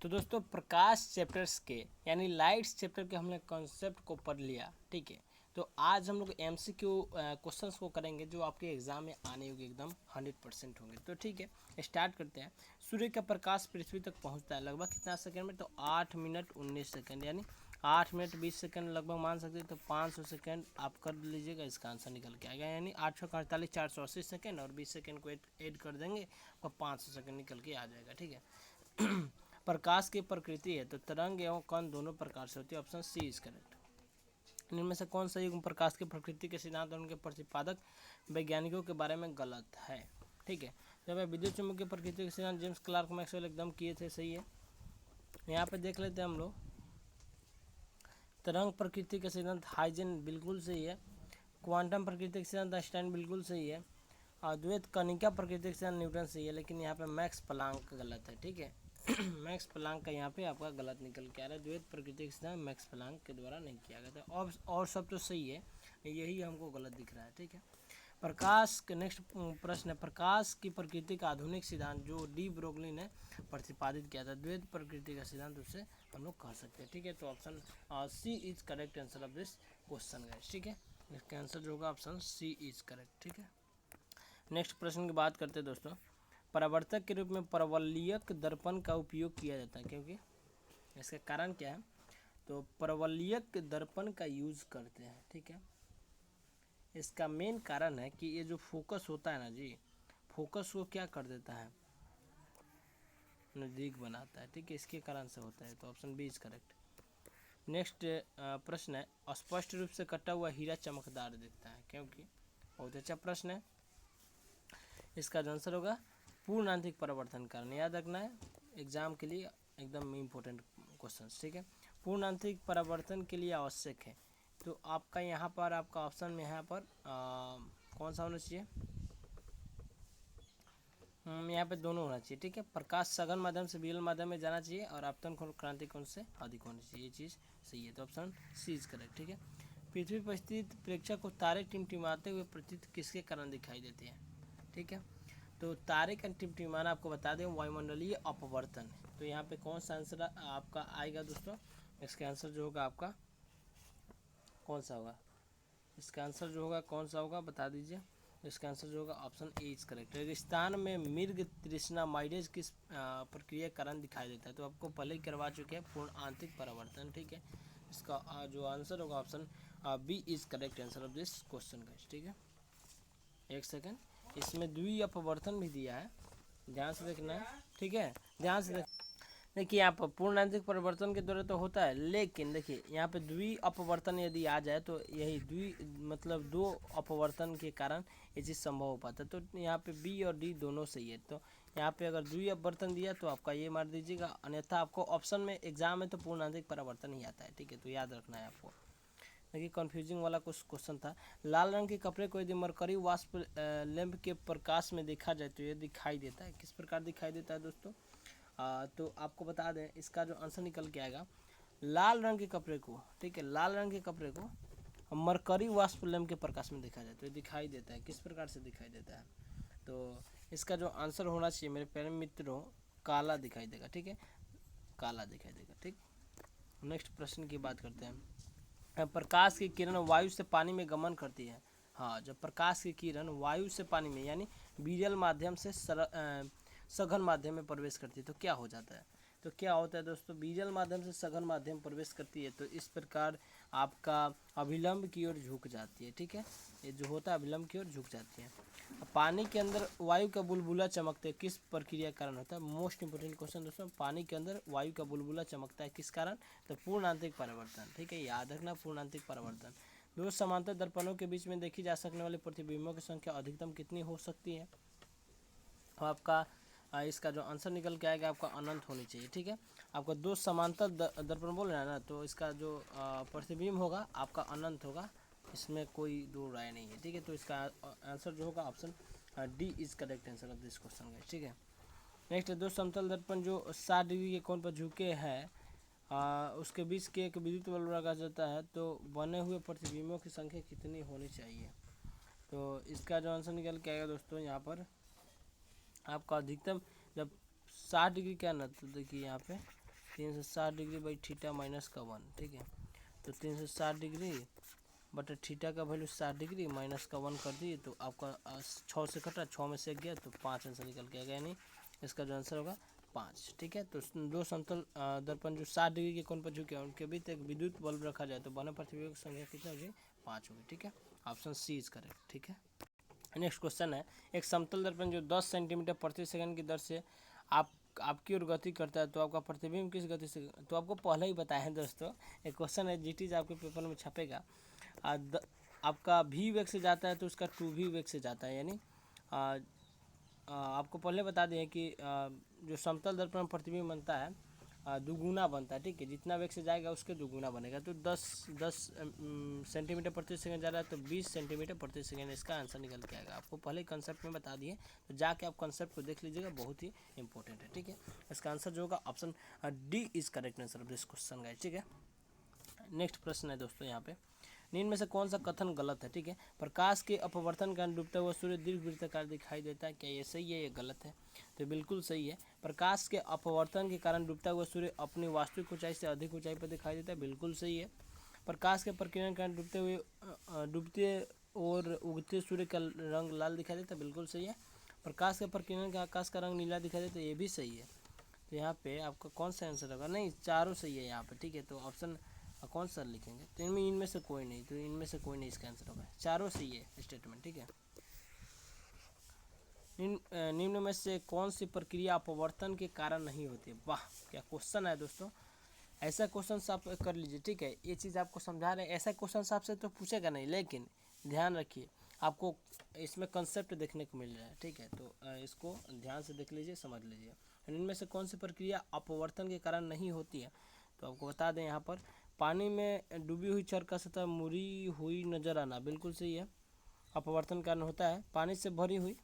तो दोस्तों प्रकाश चैप्टर्स के यानी लाइट्स चैप्टर के हमने कॉन्सेप्ट को पढ़ लिया, ठीक है। तो आज हम लोग एमसीक्यू क्वेश्चंस को करेंगे जो आपके एग्जाम में आने होंगे, एकदम 100% होंगे। तो ठीक है, स्टार्ट करते हैं। सूर्य का प्रकाश पृथ्वी तक पहुंचता है लगभग कितना सेकंड में? तो 8 मिनट 19 सेकंड, यानी 8 मिनट 20 सेकंड लगभग मान सकते हैं। तो 500 सेकंड आप कर लीजिएगा, इसका आंसर निकल के आएगा। यानी 848 480 सेकंड और 20 सेकंड को ऐड कर देंगे और 500 सेकंड निकल के आ जाएगा, ठीक है। प्रकाश की प्रकृति है तो तरंग एवं कण दोनों प्रकार से होती है। Option C is correct. इनमें से कौन सा युग प्रकाश की प्रकृति के सिद्धांत और उनके प्रतिपादक वैज्ञानिकों के बारे में गलत है? ठीक है, जब विद्युत चुम्बकीय प्रकृति के सिद्धांत जेम्स क्लार्क मैक्सवेल एकदम किए थे, सही है। यहाँ पे देख लेते हैं हम लोग। तरंग प्रकृति के सिद्धांत हाइजन बिल्कुल सही है। क्वांटम प्रकृति के सिद्धांत आइंस्टाइन बिल्कुल सही है। अद्वैत कणिका प्रकृति के सिद्धांत न्यूटन सही है, लेकिन यहाँ पे मैक्स प्लांक गलत है, ठीक है। मैक्स प्लांक का यहाँ पे आपका गलत निकल के आ रहा है। द्वैत प्रकृति के सिद्धांत मैक्स प्लांक के द्वारा नहीं किया गया था। और सब तो सही है, यही हमको गलत दिख रहा है, ठीक है। प्रकाश के नेक्स्ट प्रश्न है, प्रकाश की प्रकृति का आधुनिक सिद्धांत जो डी ब्रोगली ने प्रतिपादित किया था। द्वैत प्रकृति का सिद्धांत उसे हम लोग कह सकते हैं, ठीक है। तो option C is correct answer of this question guys, ठीक है। इसका आंसर जो होगा ऑप्शन सी इज करेक्ट, ठीक है। नेक्स्ट प्रश्न की बात करते हैं दोस्तों। परावर्तक के रूप में परवलयिक दर्पण का उपयोग किया जाता है, क्योंकि इसका कारण क्या है? तो परवलयिक दर्पण का यूज करते हैं, ठीक है। इसका मेन कारण है कि ये जो फोकस होता है ना जी, फोकस को क्या कर देता है? नज़दीक बनाता है, ठीक है। इसके कारण से होता है, तो option B is correct. Next प्रश्न है, स्पष्ट रूप से कटा हुआ हीरा चमकदार दिखता है, क्योंकि बहुत अच्छा प्रश्न है। इसका जो आंसर होगा पूर्ण आंतरिक परावर्तन कारण। याद रखना है एग्जाम के लिए, एकदम इम्पोर्टेंट क्वेश्चन, ठीक है। पूर्ण आंतरिक परावर्तन के लिए आवश्यक है, तो आपका यहाँ पर आपका ऑप्शन में यहाँ पर कौन सा होना चाहिए? यहाँ पे दोनों होना चाहिए, ठीक है। प्रकाश सघन माध्यम से विरल माध्यम में जाना चाहिए और आपतन क्रांति कोण से अधिक होनी चाहिए, ये चीज़ सही है। तो ऑप्शन सी इज करेक्ट, ठीक है। पृथ्वी पर स्थित प्रेक्षक को तारे टिमटिमाते हुए प्रतीत किसके कारण दिखाई देते हैं? ठीक है, तो तारे का टिमटिमाना आपको बता दें वायुमंडलीय अपवर्तन। तो यहाँ पे कौन सा आंसर आपका आएगा दोस्तों? इसका आंसर जो होगा आपका कौन सा होगा? इसका आंसर जो होगा कौन सा होगा बता दीजिए। इसका आंसर जो होगा ऑप्शन ए इज करेक्ट। रेगिस्तान में मृग तृष्णा माइलेज किस प्रक्रिया के कारण दिखाई देता है? तो आपको पहले ही करवा चुके हैं, पूर्ण आंतरिक परावर्तन, ठीक है। इसका जो आंसर होगा option B is correct answer of this question guys, ठीक है। एक सेकेंड, इसमें द्वि अपवर्तन भी दिया है, ध्यान से देखना है, ठीक है। ध्यान से देखिए यहाँ पर पूर्ण आंतरिक परिवर्तन के द्वारा तो होता है, लेकिन देखिए यहाँ पे द्वि अपवर्तन यदि आ जाए तो यही मतलब दो अपवर्तन के कारण ये चीज़ संभव हो पाता है। तो यहाँ पे बी और डी दोनों सही है। तो यहाँ पे अगर द्वि अपवर्तन दिया तो आपका ये मार दीजिएगा, अन्यथा आपको ऑप्शन में एग्जाम में तो पूर्ण आंतरिक परिवर्तन ही आता है, ठीक है। तो याद रखना है आपको। देखिए कन्फ्यूजिंग वाला कुछ क्वेश्चन था। लाल रंग के कपड़े को यदि मरकरी वाष्प लैंप के प्रकाश में देखा जाए तो ये दिखाई देता है, किस प्रकार दिखाई देता है दोस्तों? तो आपको बता दें इसका जो आंसर निकल के आएगा, लाल रंग के कपड़े को, ठीक है, लाल रंग के कपड़े को मरकरी वाष्प लैंप के प्रकाश में देखा जाए तो ये दिखाई देता है, किस प्रकार से दिखाई देता है? तो इसका जो आंसर होना चाहिए मेरे प्यारे मित्रों, काला दिखाई देगा, ठीक है, काला दिखाई देगा, ठीक। नेक्स्ट प्रश्न की बात करते हैं। प्रकाश की किरण वायु से पानी में गमन करती है। हाँ, जब प्रकाश की किरण वायु से पानी में यानी विरल माध्यम से सघन माध्यम में प्रवेश करती है तो क्या हो जाता है? तो क्या होता है दोस्तों, विरल माध्यम से सघन माध्यम प्रवेश करती है तो इस प्रकार आपका अभिलंब की ओर झुक जाती है, ठीक है। ये जो होता है अभिलंब की ओर झुक जाती है। पानी के अंदर वायु का बुलबुला चमकते है, किस प्रक्रिया के कारण होता है? मोस्ट इंपोर्टेंट क्वेश्चन दोस्तों, पानी के अंदर वायु का बुलबुला चमकता है किस कारण? तो पूर्ण आंतरिक परावर्तन, ठीक है, याद रखना पूर्ण आंतरिक परावर्तन। दो समांतर दर्पणों के बीच में देखी जा सकने वाले प्रतिबिंबों की संख्या अधिकतम कितनी हो सकती है? तो आपका इसका जो आंसर निकल के आएगा आपका अनंत होनी चाहिए, ठीक है। आपको दो समांतर दर्पण बोल रहे हैं ना, तो इसका जो प्रतिबिंब होगा आपका अनंत होगा, इसमें कोई दो राय नहीं है, ठीक है। तो इसका आंसर जो होगा option D is correct answer of this question guys, ठीक है। नेक्स्ट, दो समतल दर्पण जो 60 डिग्री के कोण पर झुके हैं उसके बीच के एक विद्युत बल्ब लगाया जाता है तो बने हुए प्रतिबिंबों की संख्या कितनी होनी चाहिए? तो इसका जो आंसर निकल के आएगा दोस्तों यहाँ पर आपका अधिकतम, जब 60 डिग्री क्या ना, तो देखिए यहाँ पे 360 डिग्री बाई थीटा माइनस का 1, ठीक है। तो 360 डिग्री बटा थीटा का वैल्यू 60 डिग्री माइनस का 1 कर दिए तो आपका 6 से कटा, 6 में से 1 गया तो 5 आंसर निकल के आ गया, यानी इसका जो आंसर होगा 5, ठीक है। तो दो समतल दर्पण जो 60 डिग्री के कोण पर झुके हैं उनके बीच एक विद्युत बल्ब रखा जाए तो बने प्रतिबिंब की संख्या कितना होगी? 5 होगी, ठीक है। ऑप्शन सी इज करेक्ट, ठीक है। नेक्स्ट क्वेश्चन है, एक समतल दर्पण जो 10 सेंटीमीटर प्रति सेकंड की दर से आपकी ओर गति करता है तो आपका प्रतिबिंब किस गति से? तो आपको पहले ही बताया है दोस्तों, एक क्वेश्चन है जीटीज आपके पेपर में छपेगा। आपका v वेग से जाता है तो उसका 2v वेग से जाता है, यानी आपको पहले बता दें कि जो समतल दर्पण में प्रतिबिंब बनता है दुगुना बनता है, ठीक है। जितना वेग से जाएगा उसके दुगुना बनेगा। तो 10 सेंटीमीटर प्रति सेकंड जा रहा है तो 20 सेंटीमीटर प्रति सेकंड इसका आंसर निकल के आएगा। आपको पहले कंसेप्ट में बता दिए, तो जाके आप कंसेप्ट को देख लीजिएगा, बहुत ही इंपॉर्टेंट है, ठीक है। इसका आंसर जो होगा option D is correct answer of this question guys, ठीक है। नेक्स्ट प्रश्न है दोस्तों यहाँ पे, निम्न में से कौन सा कथन गलत है? ठीक है, प्रकाश के अपवर्तन के कारण डूबता हुआ सूर्य दीर्घवृत्ताकार दिखाई देता है, क्या ये सही है, ये गलत है? तो बिल्कुल सही है। प्रकाश के अपवर्तन के कारण डूबता हुआ सूर्य अपनी वास्तविक ऊंचाई से अधिक ऊंचाई पर दिखाई देता है, बिल्कुल सही है। प्रकाश के प्रकीर्णन के कारण डूबते और उगते सूर्य का रंग लाल दिखाई देता है, बिल्कुल सही है। प्रकाश के प्रकीर्णन का आकाश का रंग नीला दिखाई देता है, ये भी सही है। तो यहाँ पे आपका कौन सा आंसर होगा? नहीं, चारों सही है यहाँ पे, ठीक है। तो ऑप्शन कौन सा लिखेंगे? तो इनमें से कोई नहीं, तो इनमें से कोई नहीं इसका आंसर होगा, चारों सही है स्टेटमेंट, ठीक है। निम्न में से कौन सी प्रक्रिया अपवर्तन के कारण नहीं होती है? वाह, क्या क्वेश्चन है दोस्तों। ऐसा क्वेश्चन आप कर लीजिए, ठीक है। ये चीज़ आपको समझा रहे हैं, ऐसा क्वेश्चन आपसे तो पूछेगा नहीं, लेकिन ध्यान रखिए आपको इसमें कंसेप्ट देखने को मिल रहा है, ठीक है। तो इसको ध्यान से देख लीजिए, समझ लीजिए। इनमें से कौन सी प्रक्रिया अपवर्तन के कारण नहीं होती है? तो आपको बता दें यहाँ पर, पानी में डूबी हुई चर का सतह मुड़ी हुई नजर आना, बिल्कुल सही है। अपवर्तन कारण होता है। पानी से भरी हुई,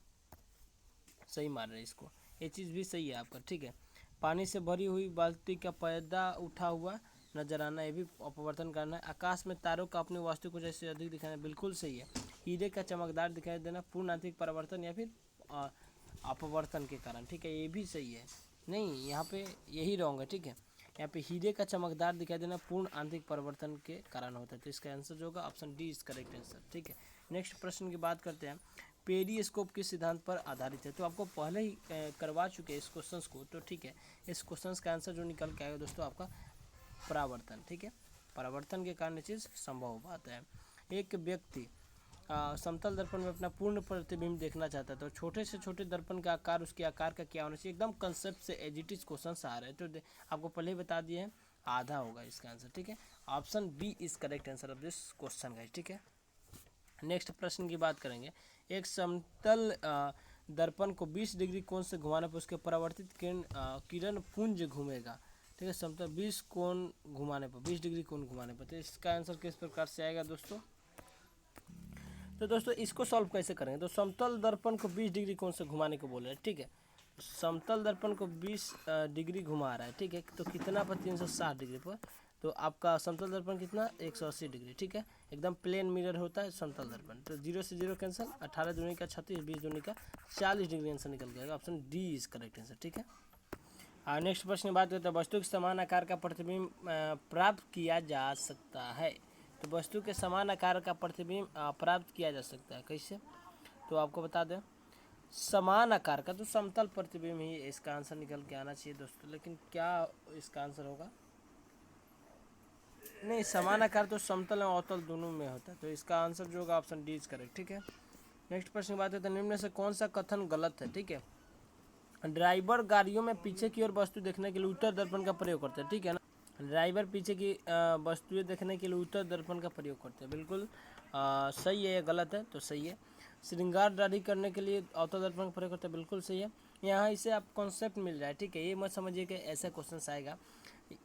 सही मान रहे हैं इसको, ये चीज़ भी सही है आपका, ठीक है। पानी से भरी हुई बाल्टी का पैदा उठा हुआ नजर आना, ये भी अपवर्तन कारण है। आकाश में तारों का अपनी वास्तविक ऊंचाई से अधिक दिखाना, बिल्कुल सही है। हीरे का चमकदार दिखाई देना पूर्ण आंतरिक परावर्तन या फिर अपवर्तन के कारण, ठीक है, ये भी सही है। नहीं, यहाँ पे यही रॉन्ग है, ठीक है। यहाँ पे हीरे का चमकदार दिखाई देना पूर्ण आंतरिक परिवर्तन के कारण होता है, तो इसका आंसर जो होगा option D is correct answer, ठीक है। नेक्स्ट प्रश्न की बात करते हैं, पेरिस्कोप किस सिद्धांत पर आधारित है? तो आपको पहले ही करवा चुके हैं इस क्वेश्चन को, तो ठीक है। इस क्वेश्चन का आंसर जो निकल के आएगा दोस्तों आपका परावर्तन, ठीक है। परावर्तन के कारण चीज़ संभव हो पाता है। एक व्यक्ति समतल दर्पण में अपना पूर्ण प्रतिबिंब देखना चाहता है तो छोटे से छोटे दर्पण का आकार, उसके आकार का क्या होना चाहिए? एकदम कंसेप्ट से एजिटिव क्वेश्चन आ रहे हैं, तो आपको पहले ही बता दिए हैं, आधा होगा इसका आंसर, ठीक है। Option B is correct answer of this question guys, ठीक है। नेक्स्ट प्रश्न की बात करेंगे, एक समतल दर्पण को 20 डिग्री कोण से घुमाने पर उसके परावर्तित किरण पुंज घूमेगा, ठीक है। समतल 20 कोण घुमाने पर, 20 डिग्री कोण घुमाने पर, तो इसका आंसर किस प्रकार से आएगा दोस्तों? तो दोस्तों इसको सॉल्व कैसे करेंगे? तो समतल दर्पण को 20 डिग्री कोण से घुमाने को बोल रहे हैं, ठीक है। समतल दर्पण को 20 डिग्री घुमा रहा है, ठीक है। तो कितना पर? 360 डिग्री पर। तो आपका समतल दर्पण कितना? 180 डिग्री, ठीक है। एकदम प्लेन मिरर होता है समतल दर्पण। तो 0 से 0 कैंसिल, 18 दूनी का 36, 20 दूनी का 40 डिग्री आंसर निकल गया। Option D is correct answer, ठीक है। नेक्स्ट प्रश्न की बात करते हैं, वस्तु के समान आकार का प्रतिबिंब प्राप्त किया जा सकता है? तो वस्तु के समान आकार का प्रतिबिंब प्राप्त किया जा सकता है, कैसे? तो आपको बता दें, समान आकार का तो समतल प्रतिबिंब ही इसका आंसर निकल के आना चाहिए दोस्तों, लेकिन क्या इसका आंसर होगा? नहीं, समान आकार तो समतल और अवतल दोनों में होता है, तो इसका आंसर जो होगा ऑप्शन डी इज करेक्ट, ठीक है। नेक्स्ट प्रश्न की बात करते हैं, निम्न में से कौन सा कथन गलत है? ठीक है, ड्राइवर गाड़ियों में पीछे की ओर वस्तु देखने के लिए उत्तर दर्पण का प्रयोग करते हैं, ठीक है ना। ड्राइवर पीछे की वस्तुएं देखने के लिए उत्तर दर्पण का प्रयोग करते हैं, बिल्कुल सही है, या गलत है? तो सही है। श्रृंगार दाढ़ी करने के लिए अवतल दर्पण का प्रयोग करते हैं, बिल्कुल सही है। यहाँ इसे आप कॉन्सेप्ट मिल रहा है, ठीक है। ये मत समझिए कि ऐसा क्वेश्चन आएगा,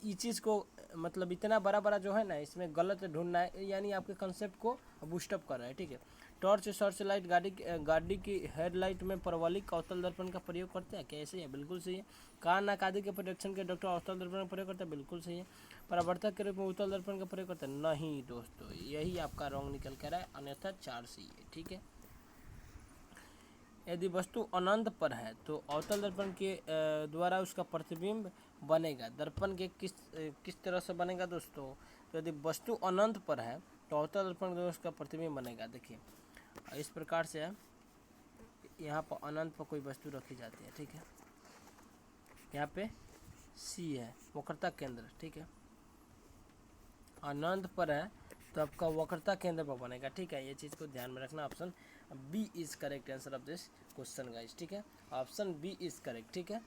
इस चीज़ को मतलब इतना बड़ा बड़ा जो है ना, इसमें गलत ढूंढना है, यानी आपके कंसेप्ट को बूस्टअप कर रहा है, ठीक है। टॉर्च सर्च लाइट गाड़ी की हेडलाइट में परवलिक अवतल दर्पण का प्रयोग करते हैं, कैसे है? बिल्कुल सही है। कान नाक आदि के प्रोटेक्शन के डॉक्टर अवतल दर्पण का प्रयोग करते हैं, बिल्कुल सही है। परावर्तक के रूप में उत्तल दर्पण का प्रयोग करते हैं, नहीं दोस्तों, यही आपका रॉन्ग निकल कर रहा है, अन्यथा 4 सही है, ठीक है। यदि वस्तु अनंत पर है तो अवतल दर्पण के द्वारा उसका प्रतिबिंब बनेगा। दर्पण के किस तरह से बनेगा दोस्तों? तो यदि वस्तु अनंत पर है तो अवतल दर्पण जो उसका प्रतिबिंब बनेगा। देखिए इस प्रकार से है, यहाँ पर अनंत पर कोई वस्तु रखी जाती है, ठीक है। यहाँ पे सी है वक्रता केंद्र, ठीक है। अनंत पर है तो आपका वक्रता केंद्र पर बनेगा, ठीक है। ये चीज़ को ध्यान में रखना। Option B is correct answer of this question guys, ठीक है। ऑप्शन बी इज करेक्ट, ठीक है।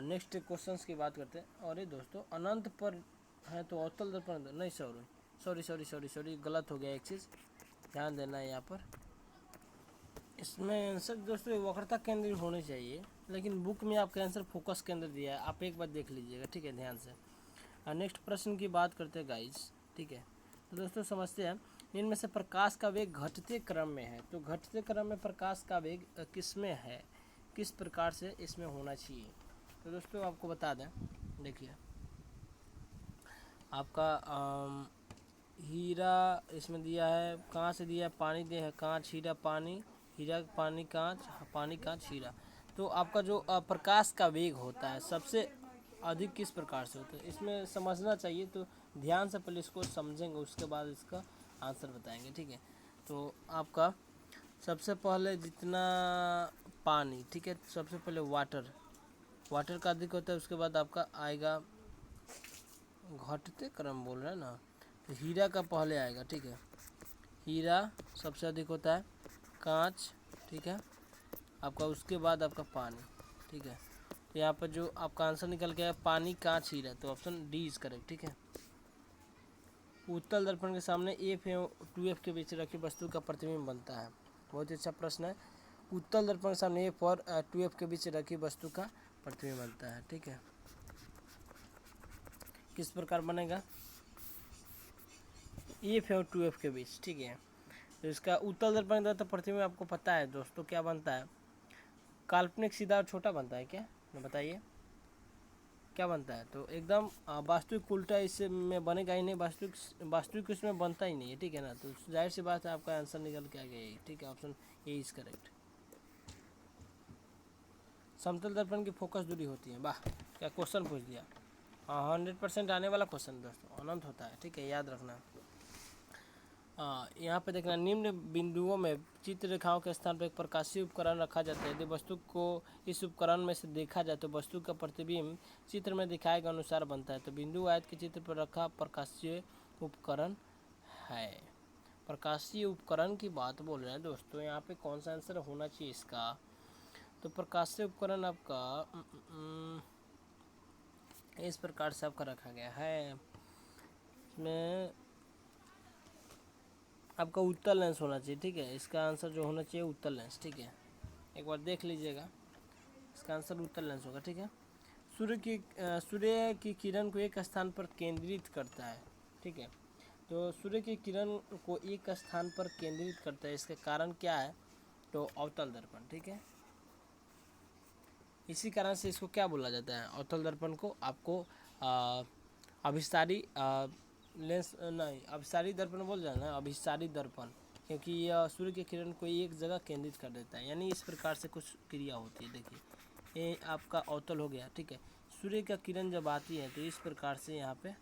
नेक्स्ट क्वेश्चंस की बात करते हैं। और ये दोस्तों अनंत पर है तो अवतल दर्पण नहीं, सॉरी गलत हो गया एक चीज़, ध्यान देना है यहाँ पर। इसमें आंसर दोस्तों वक्रता केंद्र होनी चाहिए, लेकिन बुक में आपका आंसर फोकस केंद्र दिया है, आप एक बार देख लीजिएगा, ठीक है, ध्यान से। नेक्स्ट प्रश्न की बात करते हैं गाइस, ठीक है। तो दोस्तों समझते हैं, इनमें से प्रकाश का वेग घटते क्रम में है, तो घटते क्रम में प्रकाश का वेग किस में है, किस प्रकार से इसमें होना चाहिए? तो दोस्तों आपको बता दें, देखिए आपका हीरा इसमें दिया है, कहाँ से दिया है, पानी दिया है, कांच हीरा पानी, हीरा पानी कांच, पानी कांच हीरा। तो आपका जो प्रकाश का वेग होता है सबसे अधिक किस प्रकार से होता है, इसमें समझना चाहिए। तो ध्यान से पहले इसको समझेंगे, उसके बाद इसका आंसर बताएंगे, ठीक है। तो आपका सबसे पहले जितना पानी, ठीक है, सबसे पहले वाटर का अधिक होता है, उसके बाद आपका आएगा घटते क्रम बोल रहे हैं ना, तो हीरा का पहले आएगा, ठीक है। हीरा सबसे अधिक होता है, कांच, ठीक है, आपका उसके बाद आपका पानी, ठीक है। तो यहाँ पर जो आपका आंसर निकल गया है पानी कांच हीरा, तो ऑप्शन डी इज करेक्ट, ठीक है। उत्तल दर्पण के सामने एफ एवं 2F के बीच रखी वस्तु का प्रतिबिंब बनता है। बहुत ही अच्छा प्रश्न है। उत्तल दर्पण के सामने एफ और 2F के बीच रखी वस्तु का प्रतिबिंब बनता है, ठीक है। किस प्रकार बनेगा? एफ और 2F के बीच, ठीक है। तो इसका उत्तल दर्पण का तो प्रतिबिंब आपको पता है दोस्तों क्या बनता है, काल्पनिक सीधा और छोटा बनता है क्या, बताइए क्या बनता है? तो एकदम वास्तविक उल्टा इसमें बनेगा ही नहीं, वास्तविक इसमें बनता ही नहीं है, ठीक है ना। तो जाहिर सी बात है आपका आंसर निकल के आ गया, ठीक है, ऑप्शन ए इज करेक्ट। समतल दर्पण की फोकस दूरी होती है, वाह क्या क्वेश्चन पूछ दिया। हाँ 100% आने वाला क्वेश्चन दोस्तों, अनंत होता है, ठीक है, याद रखना। यहाँ पे देखना, निम्न बिंदुओं में चित्र रेखाओं के स्थान पर एक प्रकाशीय उपकरण रखा जाता है। यदि वस्तु को इस उपकरण में से देखा जाए तो वस्तु का प्रतिबिंब चित्र में दिखाए गए अनुसार बनता है। तो बिंदु आयत के चित्र पर रखा प्रकाशीय उपकरण है। प्रकाशीय उपकरण की बात बोल रहे हैं दोस्तों, यहाँ पे कौन सा आंसर होना चाहिए इसका? तो प्रकाशीय उपकरण आपका इस प्रकार से आपका रखा गया है, इसमें आपका उत्तल लेंस होना चाहिए, ठीक है। इसका आंसर जो होना चाहिए उत्तल लेंस, ठीक है, एक बार देख लीजिएगा, इसका आंसर उत्तल लेंस होगा, ठीक है। सूर्य की किरण को एक स्थान पर केंद्रित करता है, ठीक है। तो सूर्य की किरण को एक स्थान पर केंद्रित करता है, इसका कारण क्या है? तो अवतल दर्पण, ठीक है। इसी कारण से इसको क्या बोला जाता है, अवतल दर्पण को? आपको अभिसारी लेंस नहीं, अभिसारी दर्पण बोल जाना है, अभिसारी दर्पण, क्योंकि यह सूर्य की किरण को एक जगह केंद्रित कर देता है, यानी इस प्रकार से कुछ क्रिया होती है। देखिए ये आपका अवतल हो गया, ठीक है। सूर्य का किरण जब आती है तो इस प्रकार से यहाँ पे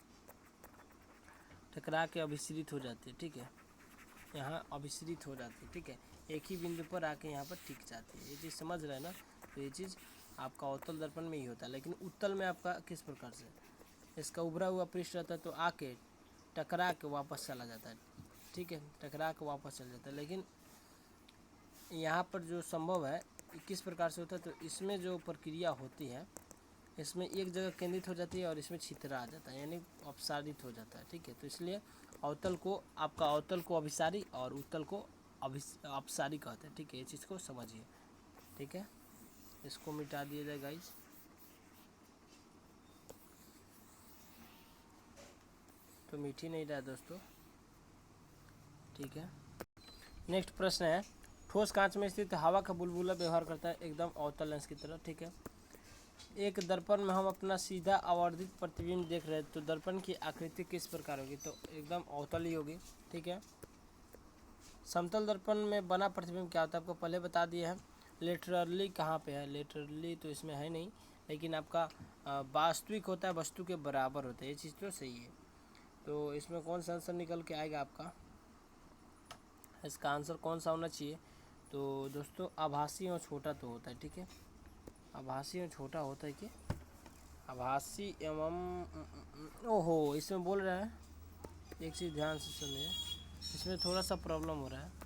टकरा के अभिसरित हो जाती है, ठीक है, यहाँ अभिसरित हो जाती है, ठीक है, एक ही बिंदु पर आके यहाँ पर टिक जाती है। ये चीज़ समझ रहे हैं ना? तो ये चीज़ आपका अवतल दर्पण में ही होता है, लेकिन उत्तल में आपका किस प्रकार से, इसका उभरा हुआ पृष्ठ रहता है तो आके टकरा के वापस चला जाता है, ठीक है, टकरा के वापस चला जाता है। लेकिन यहाँ पर जो संभव है किस प्रकार से होता है, तो इसमें जो प्रक्रिया होती है, इसमें एक जगह केंद्रित हो जाती है और इसमें छितरा आ जाता है, यानी अपसारित हो जाता है, ठीक है। तो इसलिए अवतल को आपका अवतल को अभिसारी और उत्तल को अपसारी कहते हैं, ठीक है, ये चीज़ को समझिए, ठीक है। इसको मिटा दिया जाए गाइस, तो मिट ही नहीं रहा है दोस्तों, ठीक है। नेक्स्ट प्रश्न है, ठोस कांच में स्थित हवा का बुलबुला व्यवहार करता है एकदम अवतल लेंस की तरह, ठीक है। एक दर्पण में हम अपना सीधा आवर्धित प्रतिबिंब देख रहे हैं, तो दर्पण की आकृति किस प्रकार होगी? तो एकदम अवतल ही होगी, ठीक है। समतल दर्पण में बना प्रतिबिंब क्या होता है, आपको पहले बता दिया है। लेटरली कहाँ पे है, लेटरली तो इसमें है नहीं, लेकिन आपका वास्तविक होता है वस्तु के बराबर होता है, ये चीज़ तो सही है। तो इसमें कौन सा आंसर निकल के आएगा आपका, इसका आंसर कौन सा होना चाहिए? तो दोस्तों आभासी और छोटा तो होता है, ठीक है, आभासी और छोटा होता है कि आभासी एवं ओहो इसमें बोल रहा है, एक चीज़ ध्यान से सुनिए, इसमें थोड़ा सा प्रॉब्लम हो रहा है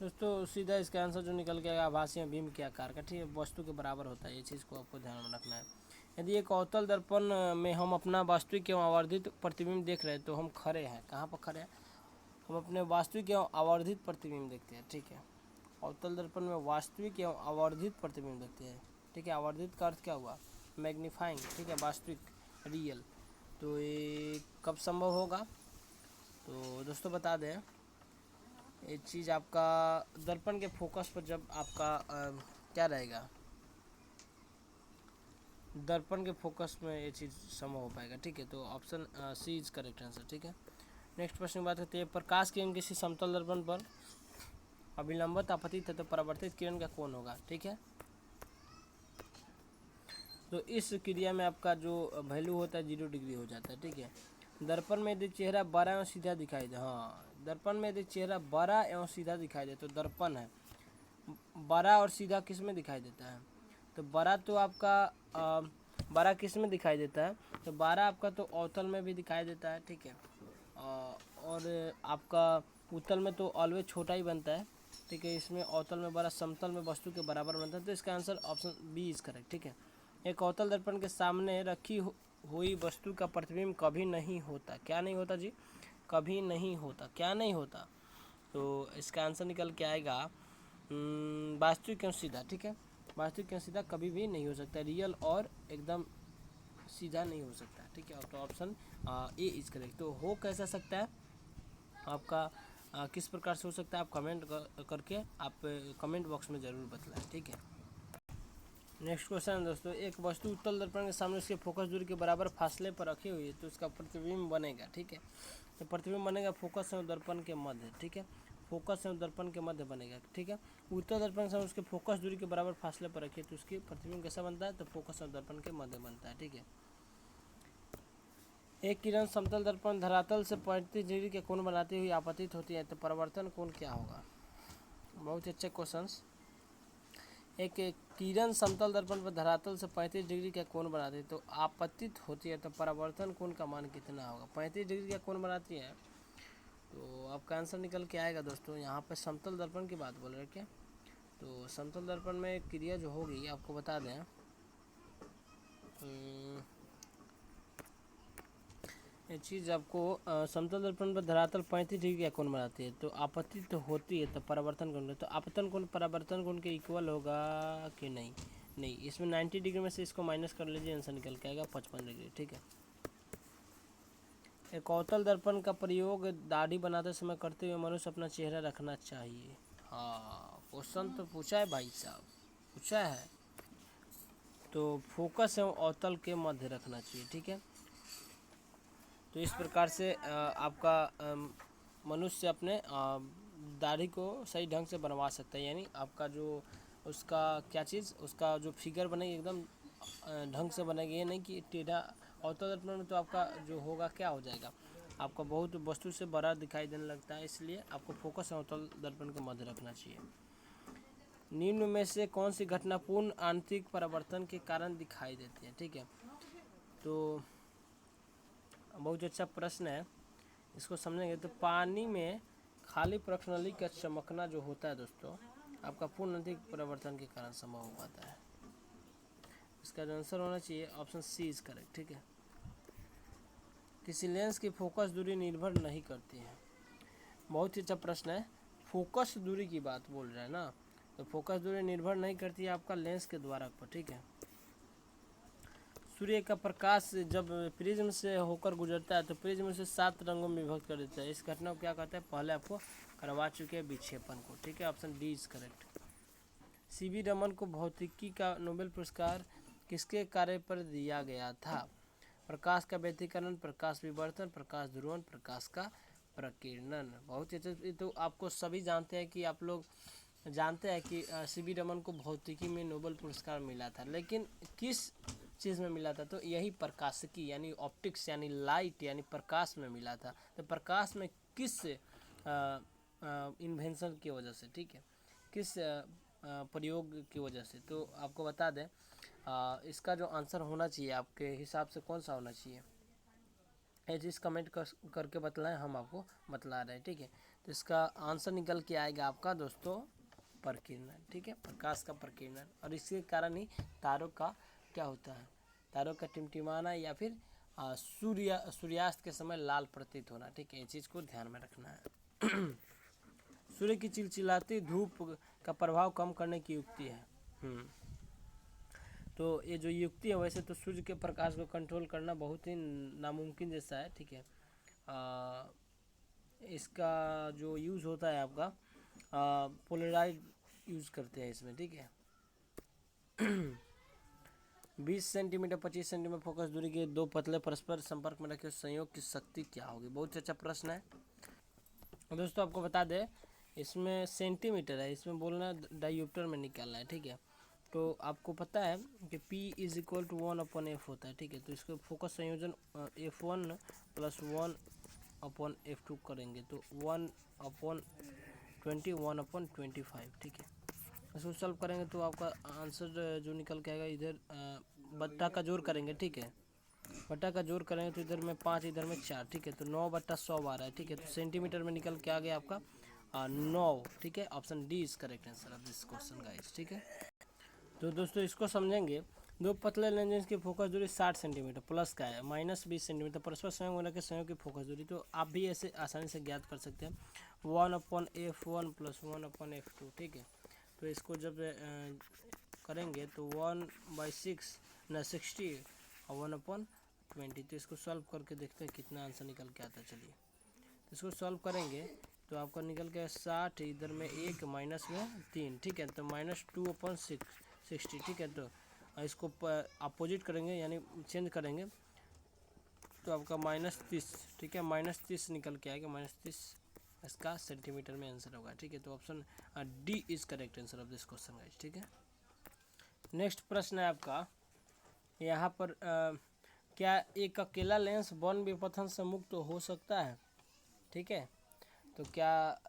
दोस्तों। सीधा इसका आंसर जो निकल के आएगा आभासी और भीम के आकार का, ठीक है, वस्तु के बराबर होता है, ये चीज़ को आपको ध्यान में रखना है। यदि एक अवतल दर्पण में हम अपना वास्तविक एवं आवर्धित प्रतिबिंब देख रहे हैं तो हम खड़े हैं, कहाँ पर खड़े हैं? हम अपने वास्तविक एवं आवर्धित प्रतिबिंब देखते हैं, ठीक है, अवतल दर्पण में वास्तविक एवं आवर्धित प्रतिबिंब देखते हैं, ठीक है। आवर्धित का अर्थ क्या हुआ? मैग्नीफाइंग, ठीक है, वास्तविक, रियल। तो ये कब संभव होगा? तो दोस्तों बता दें, ये चीज़ आपका दर्पण के फोकस पर जब आपका क्या रहेगा, दर्पण के फोकस में ये चीज़ संभव हो पाएगा, ठीक है। तो option C is correct answer, ठीक है। नेक्स्ट प्रश्न की बात करते हैं, प्रकाश किरण किसी समतल दर्पण पर अभिलंबित आपतित है तो परावर्तित किरण का कोण होगा, ठीक है। तो इस क्रिया में आपका जो वैल्यू होता है 0 डिग्री हो जाता है, ठीक है। दर्पण में यदि चेहरा बड़ा एवं सीधा दिखाई दे, हाँ, दर्पण में यदि चेहरा बड़ा एवं सीधा दिखाई दे तो दर्पण है, बड़ा और सीधा किस में दिखाई देता है? तो बड़ा तो आपका बड़ा किस में दिखाई देता है? तो बड़ा आपका तो अवतल में भी दिखाई देता है, ठीक है, और आपका उत्तल में तो ऑलवेज छोटा ही बनता है, ठीक है। इसमें अवतल में बड़ा, समतल में वस्तु के बराबर बनता है, तो इसका answer option B is correct, ठीक है। एक अवतल दर्पण के सामने रखी हुई वस्तु का प्रतिबिंब कभी नहीं होता, क्या नहीं होता जी? कभी नहीं होता, क्या नहीं होता? तो इसका आंसर निकल के आएगा वास्तविक एवं सीधा, ठीक है, वास्तविक एवं सीधा कभी भी नहीं हो सकता, रियल और एकदम सीधा नहीं हो सकता, ठीक है। तो ऑप्शन ए इज करेक्ट। तो हो कैसा सकता है आपका, किस प्रकार से हो सकता है, आप कमेंट करके आप कमेंट बॉक्स में ज़रूर बतलाएं, ठीक है। नेक्स्ट क्वेश्चन दोस्तों, एक वस्तु उत्तल दर्पण के सामने उसके फोकस दूरी के बराबर फासले पर रखी हुई है तो उसका प्रतिबिंब बनेगा, ठीक है। तो प्रतिबिंब बनेगा फोकस एवं दर्पण के मध्य, ठीक है, फोकस एवं दर्पण के मध्य बनेगा, ठीक है। उत्तल दर्पण से उसके फोकस दूरी के बराबर फासले पर रखिए तो उसकी प्रतिबिंब कैसा बनता है? तो फोकस एवं दर्पण के मध्य बनता है, ठीक है। एक किरण समतल दर्पण धरातल से 35 डिग्री के कोण बनाती हुई आपतित होती है तो परावर्तन कोण क्या होगा? बहुत अच्छे क्वेश्चंस। एक किरण समतल दर्पण पर धरातल से 35 डिग्री का कोण बनाती है तो आपतित होती है तो परावर्तन कोण का मान कितना होगा? 35 डिग्री का कोण बनाती है तो आपका आंसर निकल के आएगा दोस्तों, यहाँ पे समतल दर्पण की बात बोल रहे हैं क्या? तो समतल दर्पण में क्रिया जो होगी आपको बता दें, ये चीज़ आपको समतल दर्पण पर धरातल 35 डिग्री का कोण बनाती है तो आपतित होती है तो परावर्तन कोण, तो आपतन कोण परावर्तन कोण के इक्वल होगा कि नहीं? नहीं, इसमें 90 डिग्री में से इसको माइनस कर लीजिए, आंसर निकल के आएगा 55 डिग्री, ठीक है। एक अवतल दर्पण का प्रयोग दाढ़ी बनाते समय करते हुए मनुष्य अपना चेहरा रखना चाहिए। हाँ, क्वेश्चन तो पूछा है भाई साहब, पूछा है। तो फोकस एवं अवतल के मध्य रखना चाहिए, ठीक है। तो इस प्रकार से आपका मनुष्य अपने दाढ़ी को सही ढंग से बनवा सकता है, यानी आपका जो उसका क्या चीज़, उसका जो फिगर बनेगी एकदम ढंग से बनेगी, ये नहीं कि टेढ़ा। अवतल दर्पण में तो आपका जो होगा क्या हो जाएगा, आपका बहुत वस्तु से बड़ा दिखाई देने लगता है, इसलिए आपको फोकस अवतल दर्पण के मध्य रखना चाहिए। निम्न में से कौन सी घटना पूर्ण आंतरिक परिवर्तन के कारण दिखाई देती है, ठीक है। तो बहुत अच्छा प्रश्न है, इसको समझेंगे तो पानी में खाली प्रश्नली का चमकना जो होता है दोस्तों, आपका पूर्ण आंतरिक परिवर्तन के कारण संभव हो पाता है। इसका जो आंसर होना चाहिए ऑप्शन सी इज करेक्ट, ठीक है। किसी लेंस की फोकस दूरी निर्भर नहीं करती है, बहुत ही अच्छा प्रश्न है। फोकस दूरी की बात बोल रहा है ना, तो फोकस दूरी निर्भर नहीं करती है आपका लेंस के द्वारा पर, ठीक है। सूर्य का प्रकाश जब प्रिज्म से होकर गुजरता है तो प्रिज्म उसे 7 रंगों में विभक्त कर देता है, इस घटना को क्या कहते हैं? पहले आपको करवा चुके हैं विक्षेपण को, ठीक है, option D is correct. CV Raman को भौतिकी का नोबेल पुरस्कार किसके कार्य पर दिया गया था? प्रकाश का व्यतिकरण, प्रकाश विवर्तन, प्रकाश ध्रुवण, प्रकाश का प्रकीर्णन। बहुत ही अच्छे, तो आपको सभी जानते हैं कि आप लोग जानते हैं कि सीवी रमन को भौतिकी में नोबेल पुरस्कार मिला था, लेकिन किस चीज़ में मिला था, तो यही प्रकाशिकी यानी ऑप्टिक्स यानी लाइट यानी प्रकाश में मिला था। तो प्रकाश में किस इन्वेंशन की वजह से, ठीक है, किस प्रयोग की वजह से, तो आपको बता दें इसका जो आंसर होना चाहिए आपके हिसाब से कौन सा होना चाहिए, ये चीज़ कमेंट करके बतलाएं, हम आपको बतला रहे हैं, ठीक है। तो इसका आंसर निकल के आएगा आपका दोस्तों प्रकीर्णन, ठीक है, प्रकाश का प्रकीर्णन। और इसके कारण ही तारों का क्या होता है, तारों का टिमटिमाना या फिर सूर्यास्त के समय लाल प्रतीत होना, ठीक है, ये चीज़ को ध्यान में रखना है। सूर्य की चिलचिलाती धूप का प्रभाव कम करने की युक्ति है। तो ये जो युक्ति है, वैसे तो सूर्य के प्रकाश को कंट्रोल करना बहुत ही नामुमकिन जैसा है, ठीक है। इसका जो यूज़ होता है आपका पोलराइज यूज़ करते हैं इसमें, ठीक है। 20 सेंटीमीटर 25 सेंटीमीटर फोकस दूरी के दो पतले परस्पर संपर्क में रखे संयोग की शक्ति क्या होगी, बहुत अच्छा प्रश्न है दोस्तों। आपको बता दें इसमें सेंटीमीटर है, इसमें बोलना डायोप्टर में निकालना है, ठीक है। तो आपको पता है कि P is equal to 1/f होता है, ठीक है। तो इसको फोकस संयोजन F1 + 1/f2 करेंगे तो 1/20 1/25, ठीक है। इसको सॉल्व करेंगे तो आपका आंसर जो निकल के आएगा, इधर बट्टा का जोड़ करेंगे, ठीक है, बट्टा का जोड़ करेंगे तो इधर में 5 इधर में 4, ठीक है, तो 9/100 आ रहा है, ठीक है। तो सेंटीमीटर में निकल के आ गया आपका 9, ठीक है। Option D is correct answer of this question guys, ठीक है। तो दोस्तों इसको समझेंगे, दो पतले लेंस की फोकस दूरी 60 सेंटीमीटर प्लस का है, -20 सेंटीमीटर परस्पर संयोग होने के संयोग की फोकस दूरी, तो आप भी ऐसे आसानी से ज्ञात कर सकते हैं 1/f1 + 1/f2, ठीक है। तो इसको जब करेंगे तो 1/60 और 1/20, तो इसको सॉल्व करके देखते हैं कितना आंसर निकल के आता है। चलिए इसको सॉल्व करेंगे तो आपका निकल के 60, इधर में 1 माइनस में 3, ठीक है, तो -2/60, ठीक है। तो इसको अपोजिट करेंगे यानी चेंज करेंगे तो आपका -30, ठीक है, -30 निकल के आएगा, -30 इसका सेंटीमीटर में आंसर होगा, ठीक है। तो option D is correct answer of this question guys, ठीक है। नेक्स्ट प्रश्न है आपका यहाँ पर क्या एक अकेला लेंस वन विपथन से मुक्त हो सकता है, ठीक है। तो क्या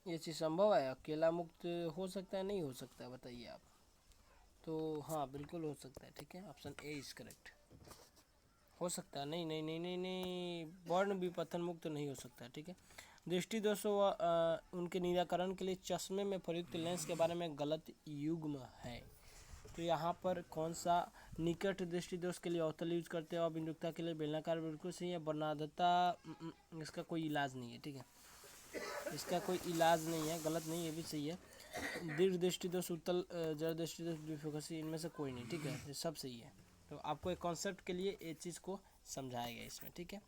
ये चीज़ संभव है, अकेला मुक्त हो सकता है, नहीं हो सकता है, बताइए आप। तो हाँ बिल्कुल हो सकता है, ठीक है, ऑप्शन ए इज करेक्ट, हो सकता है। नहीं नहीं नहीं नहीं नहीं, वर्ण विपथन मुक्त नहीं हो सकता है, ठीक है। दृष्टि दोष व उनके निराकरण के लिए चश्मे में प्रयुक्त लेंस के बारे में गलत युग्म है। तो यहाँ पर कौन सा, निकट दृष्टि दोष के लिए अवतल यूज करते हैं और बिंदुकता के लिए बेलनाकार बिल्कुल सही है। वर्णाधता इसका कोई इलाज नहीं है, ठीक है, इसका कोई इलाज नहीं है, गलत नहीं, ये भी सही है। दीर्घ दृष्टि दोष उत्तल जड़ दृष्टि दोष द्विफोकसी, इनमें से कोई नहीं, ठीक है, ये सब सही है। तो आपको एक कॉन्सेप्ट के लिए ये चीज़ को समझाया गया इसमें, ठीक है।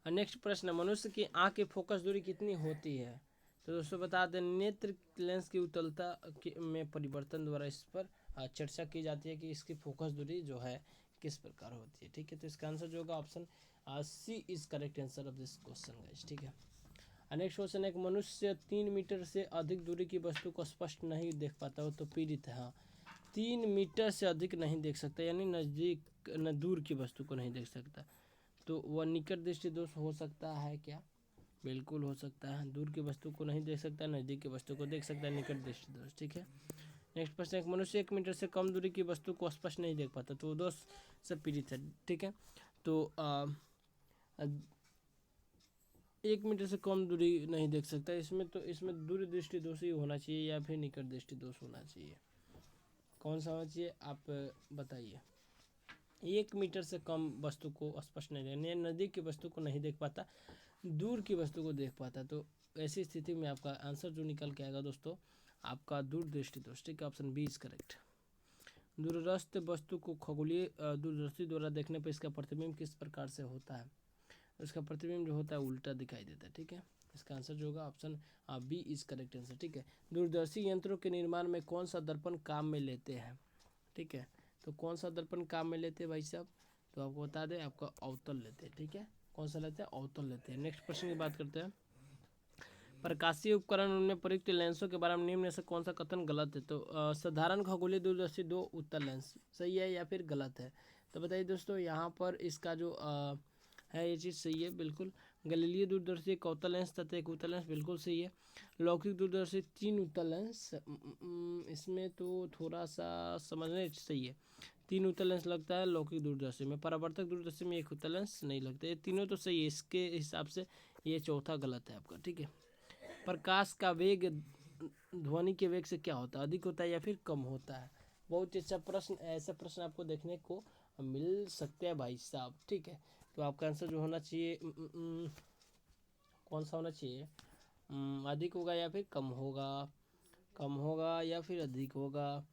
नेक्स्ट प्रश्न, मनुष्य की आँख की फोकस दूरी कितनी होती है। तो दोस्तों बता दें नेत्र लेंस की उत्तलता में परिवर्तन द्वारा इस पर चर्चा की जाती है कि इसकी फोकस दूरी जो है किस प्रकार होती है, ठीक है। तो इसका आंसर जो होगा option C is correct answer of this question guys, ठीक है। नेक्स्ट क्वेश्चन है कि मनुष्य 3 मीटर से अधिक दूरी की वस्तु को स्पष्ट नहीं देख पाता हो तो पीड़ित है। हाँ, 3 मीटर से अधिक नहीं देख सकता यानी नज़दीक न दूर की वस्तु को नहीं देख सकता, तो वह निकट दृष्टि दोष हो सकता है क्या, बिल्कुल हो सकता है। दूर की वस्तु को नहीं देख सकता, नज़दीक की वस्तु को देख सकता है, निकट दृष्टि दोष, ठीक है। नेक्स्ट प्रश्न, एक मनुष्य 1 मीटर से कम दूरी की वस्तु को स्पष्ट नहीं देख पाता तो वो दोष से पीड़ित है, ठीक है। तो 1 मीटर से कम दूरी नहीं देख सकता, इसमें तो इसमें दूर दृष्टि दोष ही होना चाहिए या फिर निकट दृष्टि दोष होना चाहिए, कौन सा होना चाहिए आप बताइए। 1 मीटर से कम वस्तु को स्पष्ट नहीं देखना, नज़दीक की वस्तु को नहीं देख पाता, दूर की वस्तु को देख पाता, तो ऐसी स्थिति में आपका आंसर जो निकल के आएगा दोस्तों आपका दूरदृष्टि दोष, ठीक है, ऑप्शन बी इज करेक्ट। दूरस्थ वस्तु को खगोलीय दूरदर्शी द्वारा देखने पर इसका प्रतिबिंब किस प्रकार से होता है, इसका प्रतिबिंब जो होता है उल्टा दिखाई देता है, ठीक है। इसका आंसर जो होगा option B is correct answer, ठीक है। दूरदर्शी यंत्रों के निर्माण में कौन सा दर्पण काम में लेते हैं, ठीक है। तो कौन सा दर्पण काम में लेते हैं भाई साहब, तो आपको बता दें आपका अवतल लेते हैं, ठीक है। कौन सा लेते हैं, अवतल लेते हैं। नेक्स्ट प्रश्न की बात करते हैं, प्रकाशीय उपकरण उनमें प्रयुक्त लेंसों के बारे में निम्न में से कौन सा कथन गलत है? तो साधारण खगोलीय दूरदर्शी दो उत्तल लेंस सही है या फिर गलत है? तो बताइए दोस्तों, यहाँ पर इसका जो है ये चीज़ सही है बिल्कुल। गैलीलियो दूरदर्शी एक अवतल लेंस तथा एक उत्तल लेंस बिल्कुल सही है। लौकिक दूरदर्शी 3 उत्तल लेंस, इसमें तो थोड़ा सा समझने सही है। 3 उत्तल लेंस लगता है लौकिक दूरदर्शी में, परावर्तक दूरदर्शी में 1 उत्तल लेंस नहीं लगता। ये तीनों तो सही है, इसके हिसाब से ये चौथा गलत है आपका, ठीक है। प्रकाश का वेग ध्वनि के वेग से क्या होता है? अधिक होता है या फिर कम होता है? बहुत अच्छा प्रश्न, ऐसा प्रश्न आपको देखने को मिल सकते हैं भाई साहब, ठीक है। तो आपका आंसर जो होना चाहिए कौन सा होना चाहिए? अधिक होगा या फिर कम होगा? कम होगा या फिर अधिक होगा?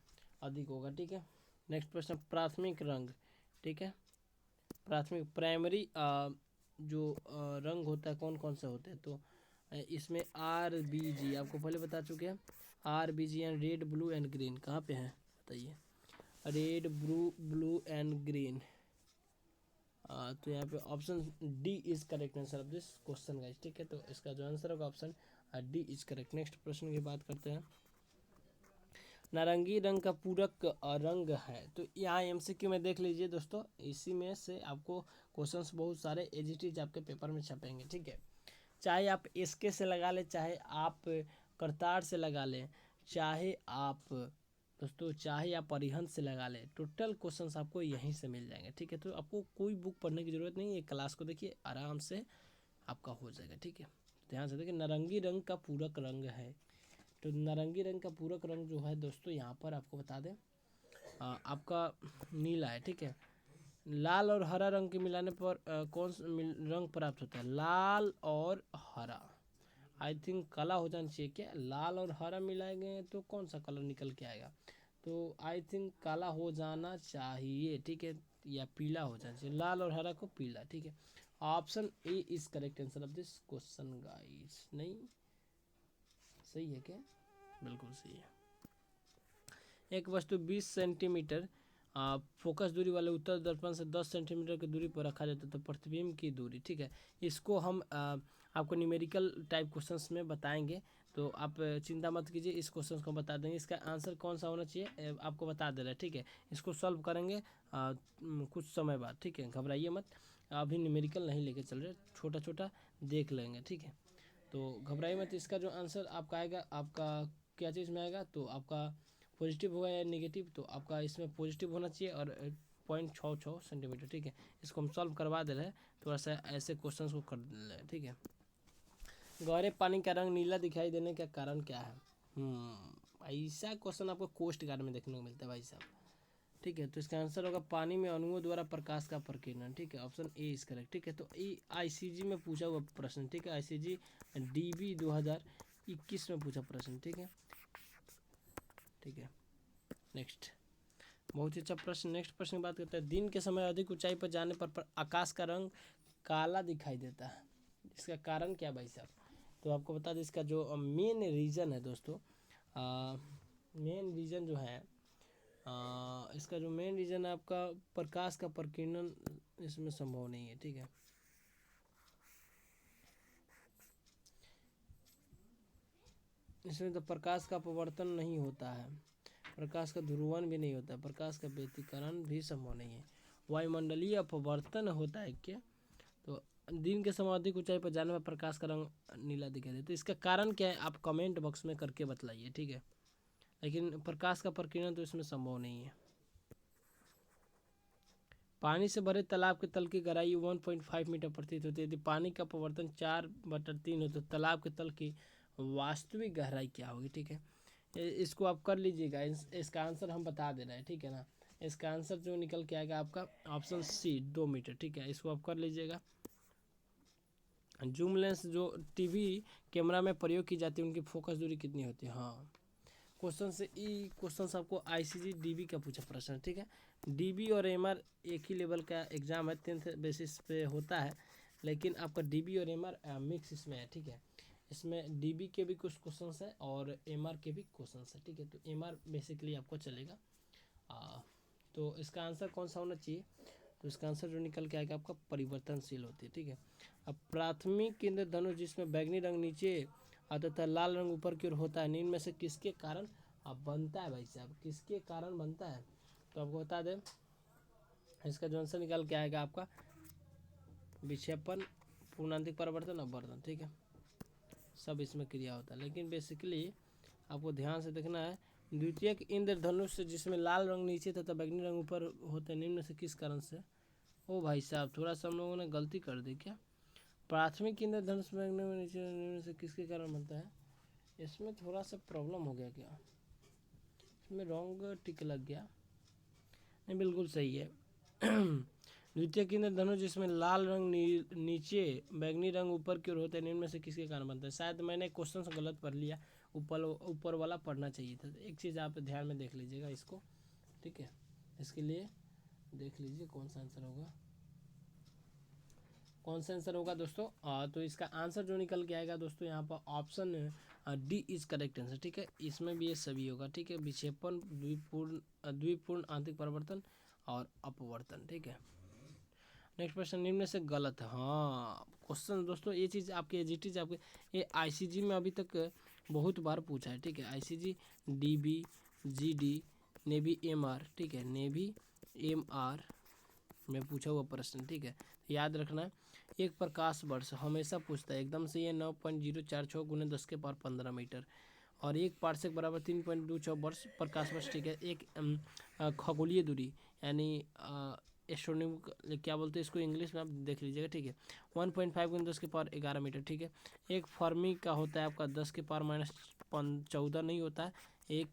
अधिक होगा, ठीक है। नेक्स्ट प्रश्न, प्राथमिक रंग, ठीक है। प्राथमिक प्राइमरी जो रंग होता है कौन कौन से होते हैं? तो इसमें RBG आपको पहले बता चुके हैं। RBG and red blue and green कहाँ पे हैं बताइए? Red blue and green. तो यहाँ पे option D is correct answer of this question guys, ठीक है। तो इसका जो आंसर होगा option D is correct. Next प्रश्न की बात करते हैं। नारंगी रंग का पूरक रंग है, तो यहाँ MCQ में देख लीजिए दोस्तों, इसी में से आपको क्वेश्चंस बहुत सारे एजिटीज आपके पेपर में छपेंगे, ठीक है। चाहे आप SK से लगा लें, चाहे आप करतार से लगा लें, चाहे आप दोस्तों चाहे आप अरिहंत से लगा लें, टोटल क्वेश्चंस आपको यहीं से मिल जाएंगे, ठीक है। तो आपको कोई बुक पढ़ने की ज़रूरत नहीं है, क्लास को देखिए आराम से आपका हो जाएगा, ठीक है। ध्यान से देखिए, नारंगी रंग का पूरक रंग है। तो नारंगी रंग का पूरक रंग जो है दोस्तों, यहाँ पर आपको बता दें आपका नीला है, ठीक है। लाल और हरा रंग के मिलाने पर कौन सा रंग प्राप्त होता है? लाल और हरा, आई थिंक काला हो जाना चाहिए क्या? लाल और हरा मिलाएंगे तो कौन सा कलर निकल के आएगा? तो आई थिंक काला हो जाना चाहिए, ठीक है, या पीला हो जाना चाहिए। लाल और हरा को पीला, ठीक है। Option A is correct answer of this question guys. नहीं सही है क्या? बिल्कुल सही है। एक वस्तु 20 सेंटीमीटर फोकस दूरी वाले उत्तर दर्पण से 10 सेंटीमीटर की दूरी पर रखा जाता है, तो प्रतिबिंब की दूरी, ठीक है। इसको हम आपको न्यूमेरिकल टाइप क्वेश्चंस में बताएंगे, तो आप चिंता मत कीजिए, इस क्वेश्चन को बता देंगे। इसका आंसर कौन सा होना चाहिए आपको बता दे रहा है, ठीक है। इसको सॉल्व करेंगे कुछ समय बाद, ठीक है, घबराइए मत। अभी न्यूमेरिकल नहीं लेके चल रहे, छोटा छोटा देख लेंगे, ठीक है। तो घबराइए मत। इसका जो आंसर आपका आएगा, आपका क्या चीज़ में आएगा? तो आपका पॉजिटिव होगा या नेगेटिव? तो आपका इसमें पॉजिटिव होना चाहिए और 0.66 सेंटीमीटर, ठीक है। इसको हम सॉल्व करवा दे रहे हैं, थोड़ा सा ऐसे क्वेश्चन को कर लें, ठीक है। गहरे पानी का रंग नीला दिखाई देने का कारण क्या है? ऐसा क्वेश्चन आपको कोस्ट गार्ड में देखने को मिलता है भाई साहब, ठीक है। तो इसका आंसर होगा पानी में अणुओं द्वारा प्रकाश का प्रकीर्णन, ठीक है। ऑप्शन ए इज करेक्ट, ठीक है। तो ये ICG में पूछा हुआ प्रश्न, ठीक है। ICG DB 2021 में पूछा प्रश्न, ठीक है, ठीक है। नेक्स्ट, बहुत ही अच्छा प्रश्न। नेक्स्ट प्रश्न की बात करते हैं। दिन के समय अधिक ऊंचाई पर जाने पर आकाश का रंग काला दिखाई देता है, इसका कारण क्या भाई साहब? तो आपको बता दें, इसका जो मेन रीज़न है दोस्तों, मेन रीज़न जो है इसका जो मेन रीज़न है आपका प्रकाश का प्रकीर्णन इसमें संभव नहीं है, ठीक है। इसमें तो प्रकाश का अपवर्तन नहीं होता है, प्रकाश का ध्रुवण भी नहीं होता है, प्रकाश का व्यतिकरण भी संभव नहीं है। वायुमंडलीय अपवर्तन होता है क्या? तो दिन के समय अधिक ऊंचाई पर जाने पर प्रकाश का रंग नीला दिखाई देता है, तो इसका कारण क्या है आप कमेंट बॉक्स में करके बतलाइए, ठीक है। लेकिन प्रकाश का प्रकीर्णन तो इसमें संभव नहीं है। पानी से भरे तालाब के तल की गहराई 1.5 मीटर प्रतीत होती है। यदि पानी का अपवर्तन 4/3 हो तो तालाब के तल की वास्तविक गहराई क्या होगी, ठीक है। इसको आप कर लीजिएगा, इसका आंसर हम बता दे रहे हैं, ठीक है ना। इसका आंसर जो निकल के आएगा आपका ऑप्शन सी 2 मीटर, ठीक है। इसको आप कर लीजिएगा। जूम लेंस जो टीवी कैमरा में प्रयोग की जाती है उनकी फोकस दूरी कितनी होती है? हाँ, क्वेश्चन से क्वेश्चन आपको ICG DB का पूछा प्रश्न, ठीक है। DB और MR एक ही लेवल का एग्जाम है, 10th बेसिस पे होता है, लेकिन आपका DB और MR मिक्स इसमें है, ठीक है। इसमें DB के भी कुछ क्वेश्चंस हैं और MR के भी क्वेश्चंस हैं, ठीक है। तो MR बेसिकली आपको चलेगा। तो इसका आंसर कौन सा होना चाहिए? तो इसका आंसर जो निकल के आएगा आपका परिवर्तनशील होती है, ठीक है। अब प्राथमिक केंद्र धनुष जिसमें बैगनी रंग नीचे अतः लाल रंग ऊपर की ओर होता है, निम्न में से किसके कारण अब बनता है भाई साहब, किसके कारण बनता है? तो आपको बता दें इसका जो आंसर निकाल के आएगा आपका विक्षेपण, पूर्णांतिक परिवर्तन, अपवर्तन, ठीक है, सब इसमें क्रिया होता है। लेकिन बेसिकली आपको ध्यान से देखना है, द्वितीयक इंद्रधनुष जिसमें लाल रंग नीचे तथा बैगनी रंग ऊपर होते हैं, निम्न में से किस कारण से? ओ भाई साहब थोड़ा सा हम लोगों ने गलती कर दी क्या? प्राथमिक इंद्रधनुष बैगनी में नीचे निम्न में से किसके कारण बनता है? इसमें थोड़ा सा प्रॉब्लम हो गया क्या? इसमें रॉन्ग टिक लग गया? नहीं, बिल्कुल सही है। द्वितीय केंद्र धनुष जिसमें लाल रंग नीचे बैगनी रंग ऊपर की ओर होते हैं, निम्न में से किसके कारण बनता है? शायद मैंने क्वेश्चन से गलत पढ़ लिया, ऊपर वाला पढ़ना चाहिए था। एक चीज़ आप ध्यान में देख लीजिएगा इसको, ठीक है, इसके लिए देख लीजिए कौन सा आंसर होगा, कौन सा आंसर होगा दोस्तों। तो इसका आंसर जो निकल के आएगा दोस्तों यहाँ पर option D is correct answer, ठीक है, इसमें भी ये सभी होगा, ठीक है, विक्षेपण, द्विपूर्ण आंतरिक परिवर्तन और अपवर्तन, ठीक है। नेक्स्ट क्वेश्चन, निम्न से गलत है। हाँ क्वेश्चन दोस्तों ये चीज़ आपके एजीटीज आपके ये आईसीजी में अभी तक बहुत बार पूछा है, ठीक है, ICG dB GD navy MR, ठीक है, नेवी एमआर में पूछा हुआ प्रश्न, ठीक है, याद रखना है। एक प्रकाश वर्ष हमेशा पूछता है, एकदम से ये 9.046 गुने 10⁻15 मीटर और एक पार्सेक बराबर 3.26 वर्ष प्रकाश वर्ष, ठीक है। एक खगोलीय दूरी यानी एस्ट्रोनॉमी क्या बोलते हैं इसको इंग्लिश में, आप देख लीजिएगा, ठीक है, 1.5 गुने 10⁻11 मीटर, ठीक है। एक फर्मी का होता है आपका 10⁻14 नहीं होता है, एक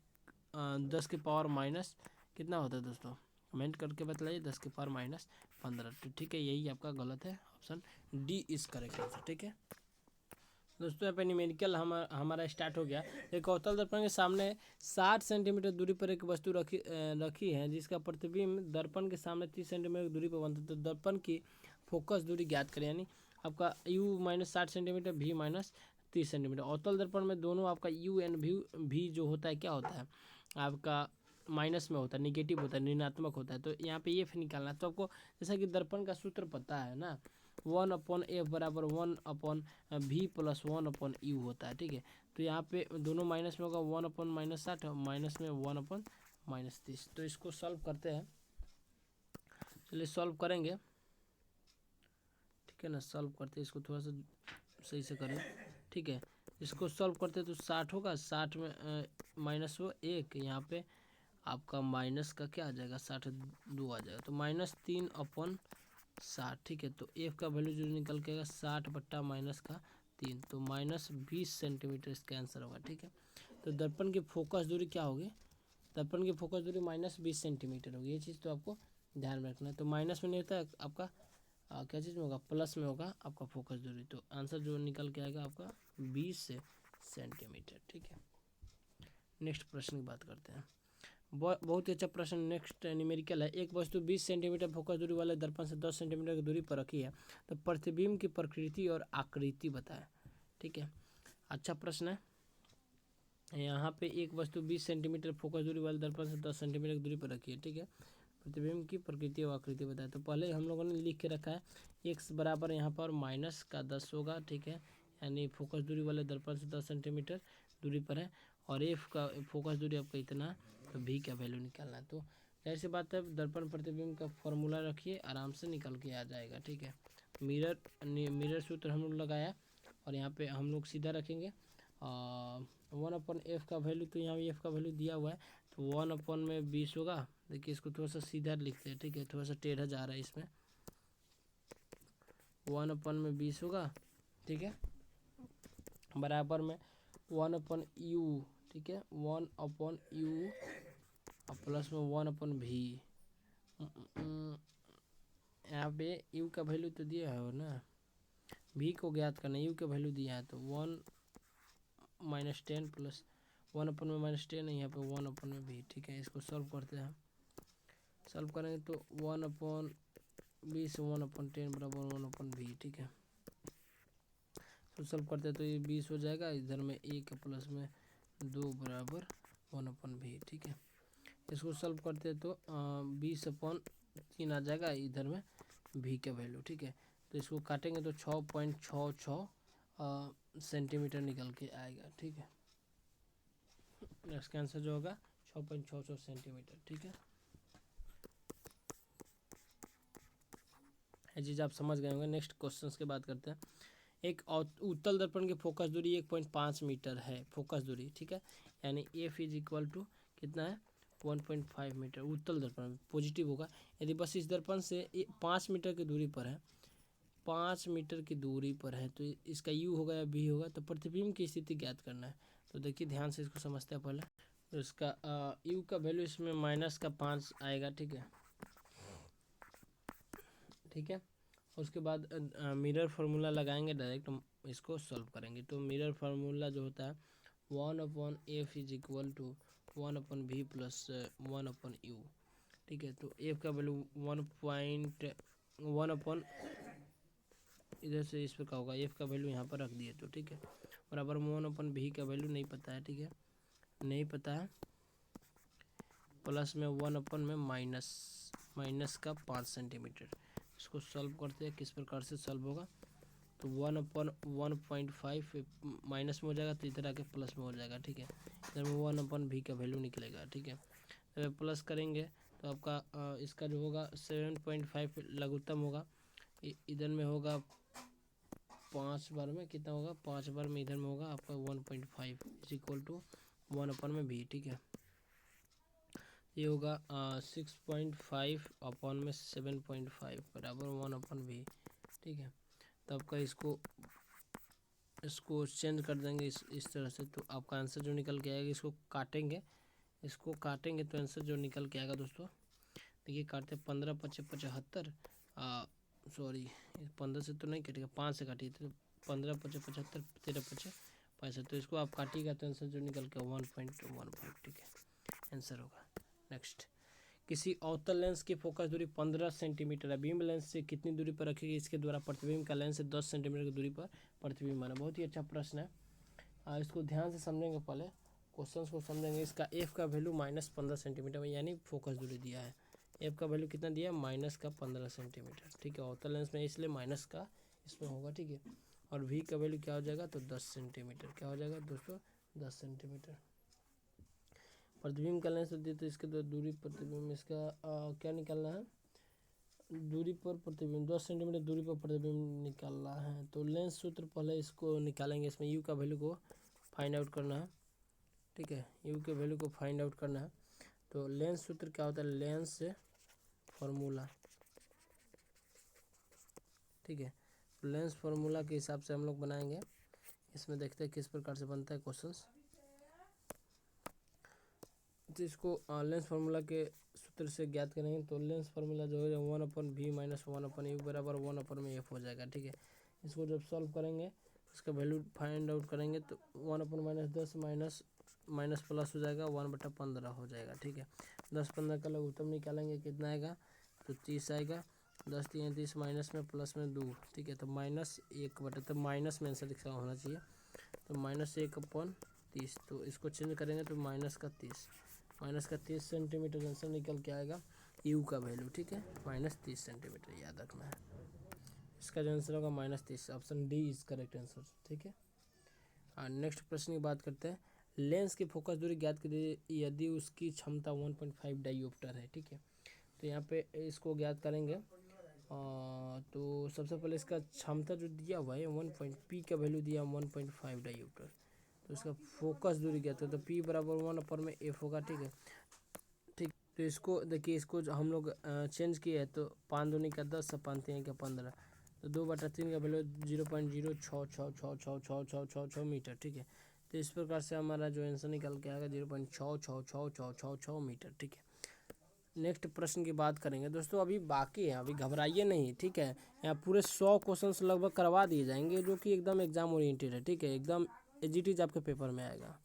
10⁻- कितना होता है दोस्तों, कमेंट करके बताइए, 10⁻−15, तो ठीक है, यही आपका गलत है, option D is correct answer, ठीक है। दोस्तों यहाँ पे न्यूमेरिकल हमारा स्टार्ट हो गया। एक अवतल दर्पण के सामने 60 सेंटीमीटर दूरी पर एक वस्तु रखी है जिसका प्रतिबिंब दर्पण के सामने 30 सेंटीमीटर दूरी पर बनता है। तो दर्पण की फोकस दूरी ज्ञात करें, यानी आपका U-60 सेंटीमीटर, V-30 सेंटीमीटर। अवतल दर्पण में दोनों आपका U एंड V जो होता है क्या होता है आपका माइनस में होता है, निगेटिव होता है, ऋणात्मक होता है। तो यहाँ पे ये फिर निकालना है। तो आपको जैसा कि दर्पण का सूत्र पता है ना, 1/F बराबर 1/V प्लस 1/U होता है, ठीक है। तो यहाँ पे दोनों माइनस में होगा, 1/-60 माइनस में 1/-30। तो इसको सॉल्व करते हैं, चलिए सॉल्व करेंगे, ठीक है ना, सॉल्व करते हैं इसको, थोड़ा सा सही से करें, ठीक है। इसको सॉल्व करते हैं तो 60 होगा, 60 में माइनस वो एक, यहाँ पे आपका माइनस का क्या आ जाएगा, 62 आ जाएगा, तो -3/60, ठीक है। तो एफ का वैल्यू जो निकल के आएगा 60/-3, तो -20 सेंटीमीटर इसका आंसर होगा, ठीक है। तो दर्पण की फोकस दूरी क्या होगी, दर्पण की फोकस दूरी -20 सेंटीमीटर होगी, ये चीज़ तो आपको ध्यान में रखना है। तो माइनस में नहीं होता है आपका क्या चीज़ में होगा, प्लस में होगा आपका फोकस दूरी। तो आंसर जो निकल के आएगा आपका 20 सेंटीमीटर, ठीक है। नेक्स्ट प्रश्न की बात करते हैं, बहुत ही अच्छा प्रश्न। नेक्स्ट न्यूमेरिकल है, एक वस्तु 20 सेंटीमीटर फोकस दूरी वाले दर्पण से 10 सेंटीमीटर की दूरी पर रखी है, तो प्रतिबिंब की प्रकृति और आकृति बताएं, ठीक है। अच्छा प्रश्न है। यहाँ पे एक वस्तु 20 सेंटीमीटर फोकस दूरी वाले दर्पण से 10 सेंटीमीटर की दूरी पर रखी है, ठीक है, प्रतिबिंब की प्रकृति और आकृति बताएं। तो पहले हम लोगों ने लिख के रखा है x बराबर यहाँ पर -10 होगा, ठीक है, यानी फोकस दूरी वाले दर्पण से 10 सेंटीमीटर दूरी पर है, और एफ का फोकस दूरी आपका इतना, तो भी का वैल्यू निकालना है। तो जाहिर सी बात है दर्पण प्रतिबिंब का फॉर्मूला रखिए, आराम से निकल के आ जाएगा, ठीक है। मिरर सूत्र हम लोग लगाया और यहाँ पे हम लोग सीधा रखेंगे 1/F का वैल्यू, तो यहाँ एफ का वैल्यू दिया हुआ है, तो 1/20 होगा। देखिए इसको थोड़ा सा सीधा लिखते हैं, ठीक है, थोड़ा सा टेढ़ा जा रहा है इसमें, 1/20 होगा, ठीक है, बराबर में 1/U, ठीक है, 1/U और प्लस में 1/V। यहाँ पे U का वैल्यू तो दिया है ना, V को ज्ञात करना, U का वैल्यू दिया है, तो 1-10 प्लस 1/-10 है, यहाँ पे 1/V, ठीक है। इसको सॉल्व करते हैं, सॉल्व करेंगे तो 1/20 1/10 बराबर 1/V, ठीक है। तो सॉल्व करते हैं तो ये 20 हो जाएगा, इधर में 1 प्लस में 2 बराबर 1/V, ठीक है। इसको सॉल्व करते हैं तो 20/3 आ जाएगा, इधर में V का वैल्यू, ठीक है। तो इसको काटेंगे तो 6.66 सेंटीमीटर निकल के आएगा। ठीक है, इसका आंसर जो होगा 6.66 सेंटीमीटर। ठीक है, ये चीज़ आप समझ गए होंगे। नेक्स्ट क्वेश्चन की बात करते हैं। एक उत्तल दर्पण की फोकस दूरी 1.5 मीटर है, फोकस दूरी। ठीक है, यानी एफ इज इक्वल टू कितना है 1.5 मीटर। उत्तल दर्पण पॉजिटिव होगा। यदि बस इस दर्पण से 5 मीटर की दूरी पर है, 5 मीटर की दूरी पर है, तो इसका यू होगा या बी होगा। तो प्रतिबिंब की स्थिति ज्ञात करना है। तो देखिए ध्यान से इसको समझते हैं पहले। तो इसका यू का वैल्यू इसमें -5 आएगा। ठीक है, ठीक है। उसके बाद मिरर फार्मूला लगाएंगे, डायरेक्ट हम इसको सॉल्व करेंगे। तो मिरर फार्मूला जो होता है 1/f is equal to 1/v plus 1/u। ठीक है, तो f का वैल्यू 1 इधर से इस पर का होगा, f का वैल्यू यहाँ पर रख दिए तो ठीक है, बराबर 1/v का वैल्यू नहीं पता है। ठीक है, नहीं पता है, प्लस में 1 में माइनस का 5 सेंटीमीटर। इसको सॉल्व करते हैं, किस प्रकार से सॉल्व होगा। तो 1/1.5 माइनस में हो जाएगा, तो इधर आके प्लस में हो जाएगा। ठीक है, इधर में 1/v का वैल्यू निकलेगा। ठीक है, तो प्लस करेंगे तो आपका इसका जो होगा 7.5 लघुत्तम होगा। इधर में होगा 5 बार में कितना होगा, 5 बार में इधर में होगा आपका 1.5 इज इक्वल टू 1/v। ठीक है, ये होगा 6.5 अपॉन में 7.5 बराबर 1/v। ठीक है, तो आपका इसको चेंज कर देंगे इस तरह से, तो आपका आंसर जो निकल के आएगा, इसको काटेंगे तो आंसर जो निकल के आएगा दोस्तों, देखिए काटते 15 × 5 = 75। सॉरी 15 से तो नहीं कटेगा, 5 से काटिए तो 15 × 5 = 75, 13 × 5 = 65। तो इसको आप काटिएगा तो आंसर जो निकल के 1.15। ठीक है, आंसर होगा। नेक्स्ट, किसी अवतल लेंस की फोकस दूरी 15 सेंटीमीटर है, बीम लेंस से कितनी दूरी पर रखेगी, इसके द्वारा प्रतिबिंब का लेंस से 10 सेंटीमीटर की दूरी पर प्रतिबिंब बना। बहुत ही अच्छा प्रश्न है, इसको ध्यान से समझेंगे। पहले क्वेश्चन को समझेंगे। इसका एफ का वैल्यू -15 सेंटीमीटर में, यानी फोकस दूरी दिया है। एफ का वैल्यू कितना दिया है, -15 सेंटीमीटर। ठीक है, अवतल लेंस में इसलिए माइनस का इसमें होगा। ठीक है, और वी का वैल्यू क्या हो जाएगा, तो 10 सेंटीमीटर। क्या हो जाएगा दोस्तों, 10 सेंटीमीटर। प्रतिबिंब का लेंस दिए तो इसके दो दूरी प्रतिबिंब, इसका क्या निकालना है, दूरी पर प्रतिबिंब 10 सेंटीमीटर दूरी पर प्रतिबिंब निकालना है। तो लेंस सूत्र पहले इसको निकालेंगे। इसमें यू का वैल्यू को फाइंड आउट करना है। ठीक है, यू के वैल्यू को फाइंड आउट करना है। तो लेंस सूत्र क्या होता है, लेंस फार्मूला। ठीक है, लेंस फार्मूला के हिसाब से हम लोग बनाएंगे। इसमें देखते हैं किस प्रकार से बनता है क्वेश्चंस। तो इसको लेंस फार्मूला के सूत्र से ज्ञात करेंगे। तो लेंस फार्मूला जो है 1/v - 1/u बराबर 1/f हो जाएगा। ठीक है, इसको जब सॉल्व करेंगे इसका वैल्यू फाइंड आउट करेंगे तो 1/-10 माइनस प्लस हो जाएगा, 1/15 हो जाएगा। ठीक है, 10-15 का लघुत्तम निकालेंगे, कितना आएगा, तो 30 आएगा। 10 × 3 = 30, माइनस में प्लस में 2। ठीक है, तो -1/, तो माइनस में आंसर लिखा होना चाहिए। तो -1/30, तो इसको चेंज करेंगे तो -30 सेंटीमीटर आंसर निकल के आएगा, यू का वैल्यू। ठीक है, -30 सेंटीमीटर याद रखना है। इसका जो आंसर होगा -30, option D is correct answer. ठीक है, और नेक्स्ट प्रश्न की बात करते हैं। लेंस की फोकस दूरी ज्ञात कीजिए यदि उसकी क्षमता 1.5 डायोप्टर है। ठीक है, तो यहाँ पे इसको ज्ञात करेंगे। तो सबसे पहले इसका क्षमता जो दिया हुआ है 1. का वैल्यू दिया 1.5 डायोप्टर, तो इसका फोकस दूरी ज्ञात है। तो P बराबर 1/f होगा। ठीक है, ठीक, तो इसको देखिए, इसको जो हम लोग चेंज किए हैं, तो 5 दूनी का 10 और 5 3 का 15, तो 2/3 का वैल्यू 0.0666666 मीटर। ठीक है, तो इस प्रकार से हमारा जो आंसर निकल के आएगा 0.666666 मीटर। ठीक है, नेक्स्ट प्रश्न की बात करेंगे दोस्तों। अभी बाकी है, अभी घबराइए नहीं। ठीक है, यहाँ पूरे 100 क्वेश्चन लगभग करवा दिए जाएंगे, जो कि एकदम एग्जाम ओरिएंटेड है। ठीक है, एकदम एजिटीज आपके पेपर में आएगा।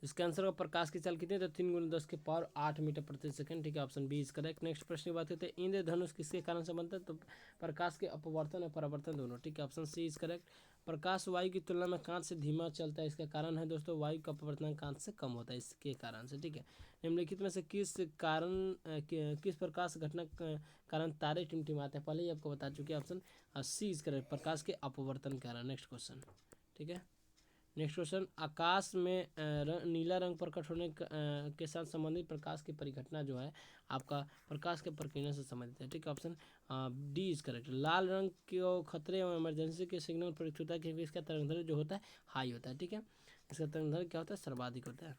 इसका आंसर होगा प्रकाश की चाल कितनी है, तो 3 × 10⁸ मीटर प्रति सेकंड। ठीक है, option B is correct. Next प्रश्न की बात करते हैं। इंद्रधनुष किसके कारण से बनता है, तो प्रकाश के अपवर्तन और परावर्तन दोनों। ठीक है, ऑप्शन सी इज करेक्ट। प्रकाश वायु की तुलना में कांच से धीमा चलता है, इसका कारण है दोस्तों वायु का अपवर्तन कांच से कम होता है, इसके कारण से। ठीक है, निम्नलिखित में से किस प्रकाश घटना कारण तारे टिमटिमाते हैं, पहले ही आपको बता चुके। ऑप्शन सी इज करेक्ट, प्रकाश के अपवर्तन कारण। Next question. ठीक है। नेक्स्ट क्वेश्चन, आकाश में नीला रंग प्रकट होने के साथ संबंधित प्रकाश की परिघटना जो है आपका प्रकाश के प्रकीर्णन से संबंधित है, ठीक है। Option D is correct. लाल रंग को खतरे और इमरजेंसी के सिग्नल प्रयुक्त होता है क्योंकि इसका तरंगदैर्घ्य जो होता है हाई होता है, ठीक है। इसका तरंगदैर्घ्य क्या होता है, सर्वाधिक होता है।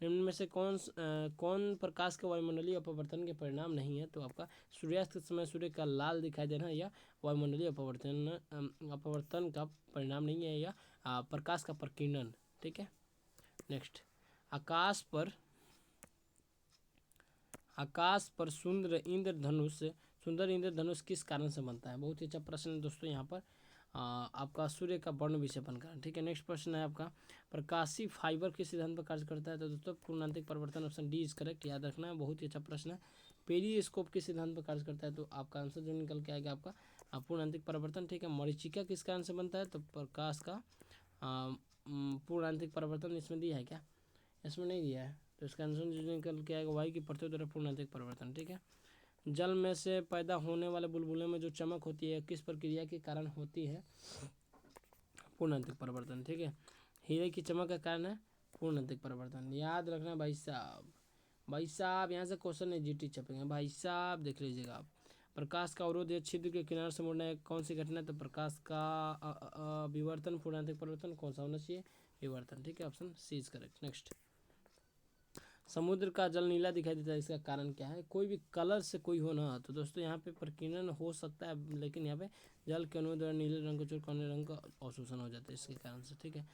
निम्न में से कौन प्रकाश के वायुमंडलीय अपवर्तन के परिणाम नहीं है, तो आपका सूर्यास्त के समय सूर्य का लाल दिखाई देना या वायुमंडलीय अपवर्तन का परिणाम नहीं है, या प्रकाश का प्रकीर्णन, ठीक है। नेक्स्ट, आकाश पर सुंदर इंद्रधनुष किस कारण से बनता है? बहुत ही अच्छा प्रश्न है दोस्तों। यहाँ पर आपका सूर्य का वर्ण विक्षेपण कारण, ठीक है। नेक्स्ट प्रश्न है आपका, प्रकाशीय फाइबर किस सिद्धांत पर कार्य करता है? तो दोस्तों पूर्णांतिक परिवर्तन, ऑप्शन डी इज करेक्ट, याद रखना है, बहुत ही अच्छा प्रश्न है। पेरिस्कोप किस सिद्धांत पर कार्य करता है? तो आपका आंसर जो निकल के आएगा आपका पूर्णांतिक परिवर्तन, ठीक है। मरीचिका किस कारण से बनता है? तो प्रकाश का पूर्णांतिक परिवर्तन। इसमें दिया है क्या? इसमें नहीं दिया है, तो इसका आंसर जो निकल के आएगा वायु की परतों द्वारा पूर्णांतिक परिवर्तन, ठीक है। जल में से पैदा होने वाले बुलबुले में जो चमक होती है किस प्रक्रिया के कारण होती है? पूर्णांतिक परिवर्तन, ठीक है। हीरे की चमक का कारण है पूर्णांतिक परिवर्तन, याद रखना भाई साहब। भाई साहब यहाँ से क्वेश्चन नहीं जीटी छपेंगे भाई साहब, देख लीजिएगा आप। प्रकाश का अवरोध या छिद्र के किनारे से मुड़ना है कौन सी घटना है? तो प्रकाश का विवर्तन, पूर्णांतिक परिवर्तन। कौन सा होना चाहिए? विवर्तन, ठीक है। Option C is correct. Next, समुद्र का जल नीला दिखाई देता है, इसका कारण क्या है? कोई भी कलर से कोई हो ना, तो दोस्तों यहाँ पे प्रकीर्णन हो सकता है, लेकिन यहाँ पे जल के अणुओं द्वारा नीले रंग को छोड़ अन्य रंग का अवशोषण हो जाता है, इसके कारण से, ठीक है।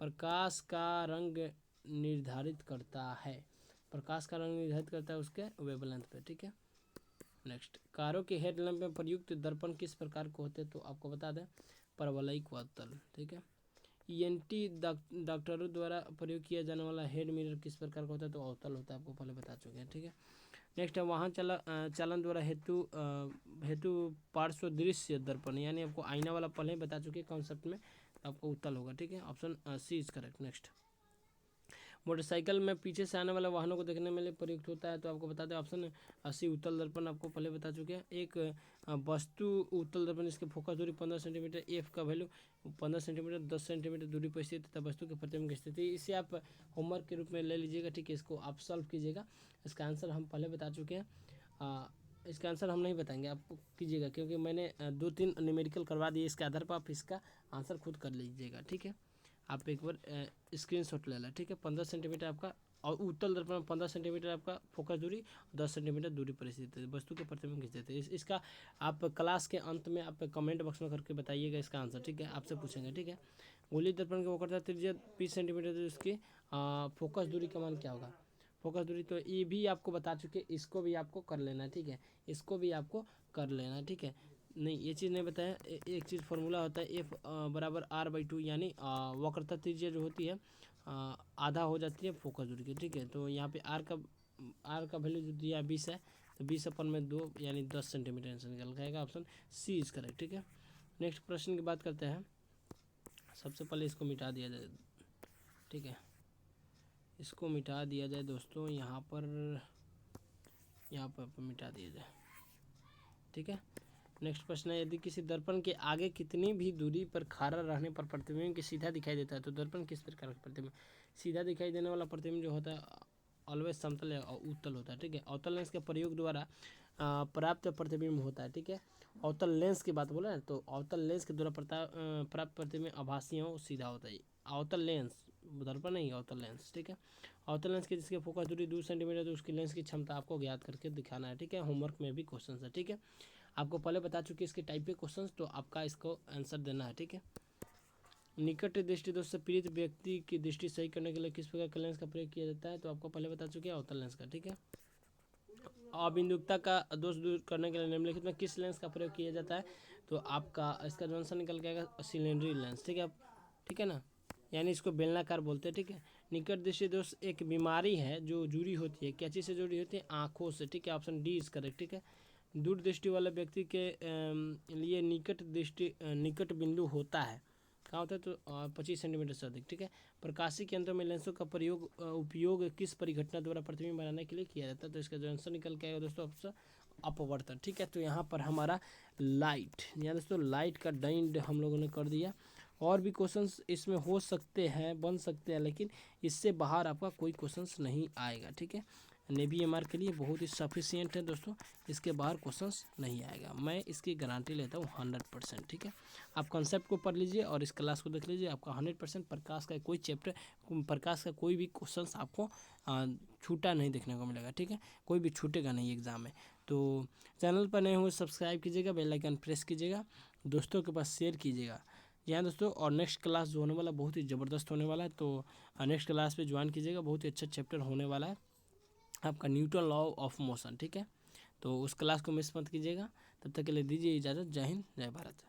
प्रकाश का रंग निर्धारित करता है, प्रकाश का रंग निर्धारित करता है उसके वेवलेंथ पे, ठीक है। नेक्स्ट, कारों के हेडलैम्प में प्रयुक्त दर्पण किस प्रकार को होते हैं? तो आपको बता दें, परवलयिक व अवतल, ठीक है। ईएनटी डॉक्टरों द्वारा प्रयोग किया जाने वाला हेड मिरर किस प्रकार का होता है? तो अवतल होता है, आपको पहले बता चुके हैं, ठीक है। नेक्स्ट है वाहन चालन द्वारा हेतु पार्श्व दृश्य दर्पण, यानी आपको आईना वाला पहले ही बता चुके कॉन्सेप्ट में, तो आपको उत्तल होगा, ठीक है। Option C is correct. Next, motorcycle में पीछे से आने वाले वाहनों को देखने में लिए प्रयुक्त होता है, तो आपको बता दें ऑप्शन सी उत्तल दर्पण, आपको पहले बता चुके हैं। एक वस्तु उत्तल दर्पण, इसकी फोकस दूरी 15 सेंटीमीटर, एफ का वैल्यू 15 सेंटीमीटर 10 सेंटीमीटर दूरी पर स्थित तथा वस्तु के प्रतिबिंब की स्थिति, इसे आप होमवर्क के रूप में ले लीजिएगा, ठीक है। इसको आप सॉल्व कीजिएगा, इसका आंसर हम पहले बता चुके हैं। इसका आंसर हम नहीं बताएंगे, आपको कीजिएगा, क्योंकि मैंने 2-3 न्यूमेरिकल करवा दिए, इसके आधार पर आप इसका आंसर खुद कर लीजिएगा, ठीक है। आप एक बार स्क्रीनशॉट ले लें, ठीक है। 15 सेंटीमीटर आपका, और उत्तल दर्पण में 15 सेंटीमीटर आपका फोकस दूरी, 10 सेंटीमीटर दूरी पर स्थित है, वस्तु के प्रतिबिंब खींच देते हैं। इसका आप क्लास के अंत में आप कमेंट बॉक्स में करके बताइएगा इसका आंसर, ठीक है, आपसे पूछेंगे, ठीक है। गोली दर्पण की वक्रता त्रिज्या 20 सेंटीमीटर, तो इसकी फोकस दूरी का मान क्या होगा? फोकस दूरी तो ये भी आपको बता चुके, इसको भी आपको कर लेना है, ठीक है, इसको भी आपको कर लेना है, ठीक है। नहीं, ये चीज़ नहीं बताया, एक चीज़ फार्मूला होता है एफ बराबर r/2, यानी वक्रता त्रिज्या जो होती है आधा हो जाती है फोकस दूरी की, ठीक है। तो यहाँ पे r का वैल्यू जो दिया 20 है, तो 20/2 यानी 10 सेंटीमीटर आंसर निकल जाएगा, ऑप्शन सी इज करेक्ट, ठीक है। नेक्स्ट प्रश्न की बात करते हैं। सबसे पहले इसको मिटा दिया जाए, ठीक है, इसको मिटा दिया जाए दोस्तों, यहाँ पर मिटा दिया जाए, ठीक है। नेक्स्ट प्रश्न है, यदि किसी दर्पण के आगे कितनी भी दूरी पर खारा रहने पर प्रतिबिंब की सीधा दिखाई देता है, तो दर्पण किस प्रकार का प्रतिबिंब? सीधा दिखाई देने वाला प्रतिबिंब जो होता है ऑलवेज समतल या उत्तल होता है, ठीक है। अवतल लेंस के प्रयोग द्वारा प्राप्त प्रतिबिंब होता है, ठीक है। अवतल लेंस की बात बोले, तो अवतल लेंस के द्वारा प्राप्त प्रतिबिंब आभासी हो, सीधा होता है। अवतल लेंस, दर्पण नहीं, अवतल लेंस, ठीक है। अवतल लेंस की जिसकी फोकस दूरी 2 सेंटीमीटर, तो उसकी लेंस की क्षमता आपको ज्ञात करके दिखाना है, ठीक है। होमवर्क में भी क्वेश्चन है, ठीक है। आपको पहले बता चुके इसके टाइप के क्वेश्चंस, तो आपका इसको आंसर देना है, ठीक है। निकट दृष्टि दोष से पीड़ित व्यक्ति की दृष्टि सही करने के लिए किस प्रकार के लेंस का प्रयोग किया जाता है? तो आपको पहले बता चुके हैं अवतल लेंस का, ठीक है। अबिंदुकता का दोष दूर करने के लिए निम्नलिखित में किस लेंस का प्रयोग किया जाता है? तो आपका इसका जो आंसर निकल के आएगा सिलेंडरी लेंस, ठीक है, ठीक है ना, यानी इसको बेलनाकार बोलते हैं, ठीक है। निकट दृष्टि दोष एक बीमारी है जो जुड़ी होती है, क्या चीज़ से जुड़ी होती है? आँखों से, ठीक है। ऑप्शन डी इज करेक्ट, ठीक है। दूर दृष्टि वाले व्यक्ति के लिए निकट बिंदु होता है, कहाँ होता है? तो 25 सेंटीमीटर से अधिक, ठीक है। प्रकाशीय केंद्रों में लेंसों का उपयोग किस परिघटना द्वारा प्रतिबिंब बनाने के लिए किया जाता है? तो इसका जो आंसर निकल के आएगा दोस्तों ऑप्शन अपवर्तन, ठीक है। तो यहाँ पर हमारा लाइट, यहाँ दोस्तों लाइट का डाइंड हम लोगों ने कर दिया, और भी क्वेश्चंस इसमें हो सकते हैं, बन सकते हैं, लेकिन इससे बाहर आपका कोई क्वेश्चंस नहीं आएगा। ठीक है, नेवी एमआर के लिए बहुत ही सफिशियंट है दोस्तों, इसके बाहर क्वेश्चंस नहीं आएगा, मैं इसकी गारंटी लेता हूँ 100%। ठीक है, आप कंसेप्ट को पढ़ लीजिए और इस क्लास को देख लीजिए, आपका 100% प्रकाश का कोई चैप्टर, प्रकाश का कोई भी क्वेश्चंस आपको छूटा नहीं देखने को मिलेगा। ठीक है, कोई भी छूटेगा नहीं एग्जाम में। तो चैनल पर नए हुए सब्सक्राइब कीजिएगा, बेल आइकन प्रेस कीजिएगा, दोस्तों के पास शेयर कीजिएगा। जी हाँ दोस्तों, और नेक्स्ट क्लास जो होने वाला बहुत ही ज़बरदस्त होने वाला है, तो नेक्स्ट क्लास पे ज्वाइन कीजिएगा, बहुत ही अच्छा चैप्टर होने वाला है आपका न्यूटन लॉ ऑफ मोशन। ठीक है, तो उस क्लास को मिस मत कीजिएगा। तब तक के लिए दीजिए इजाज़त। जय हिंद, जय भारत।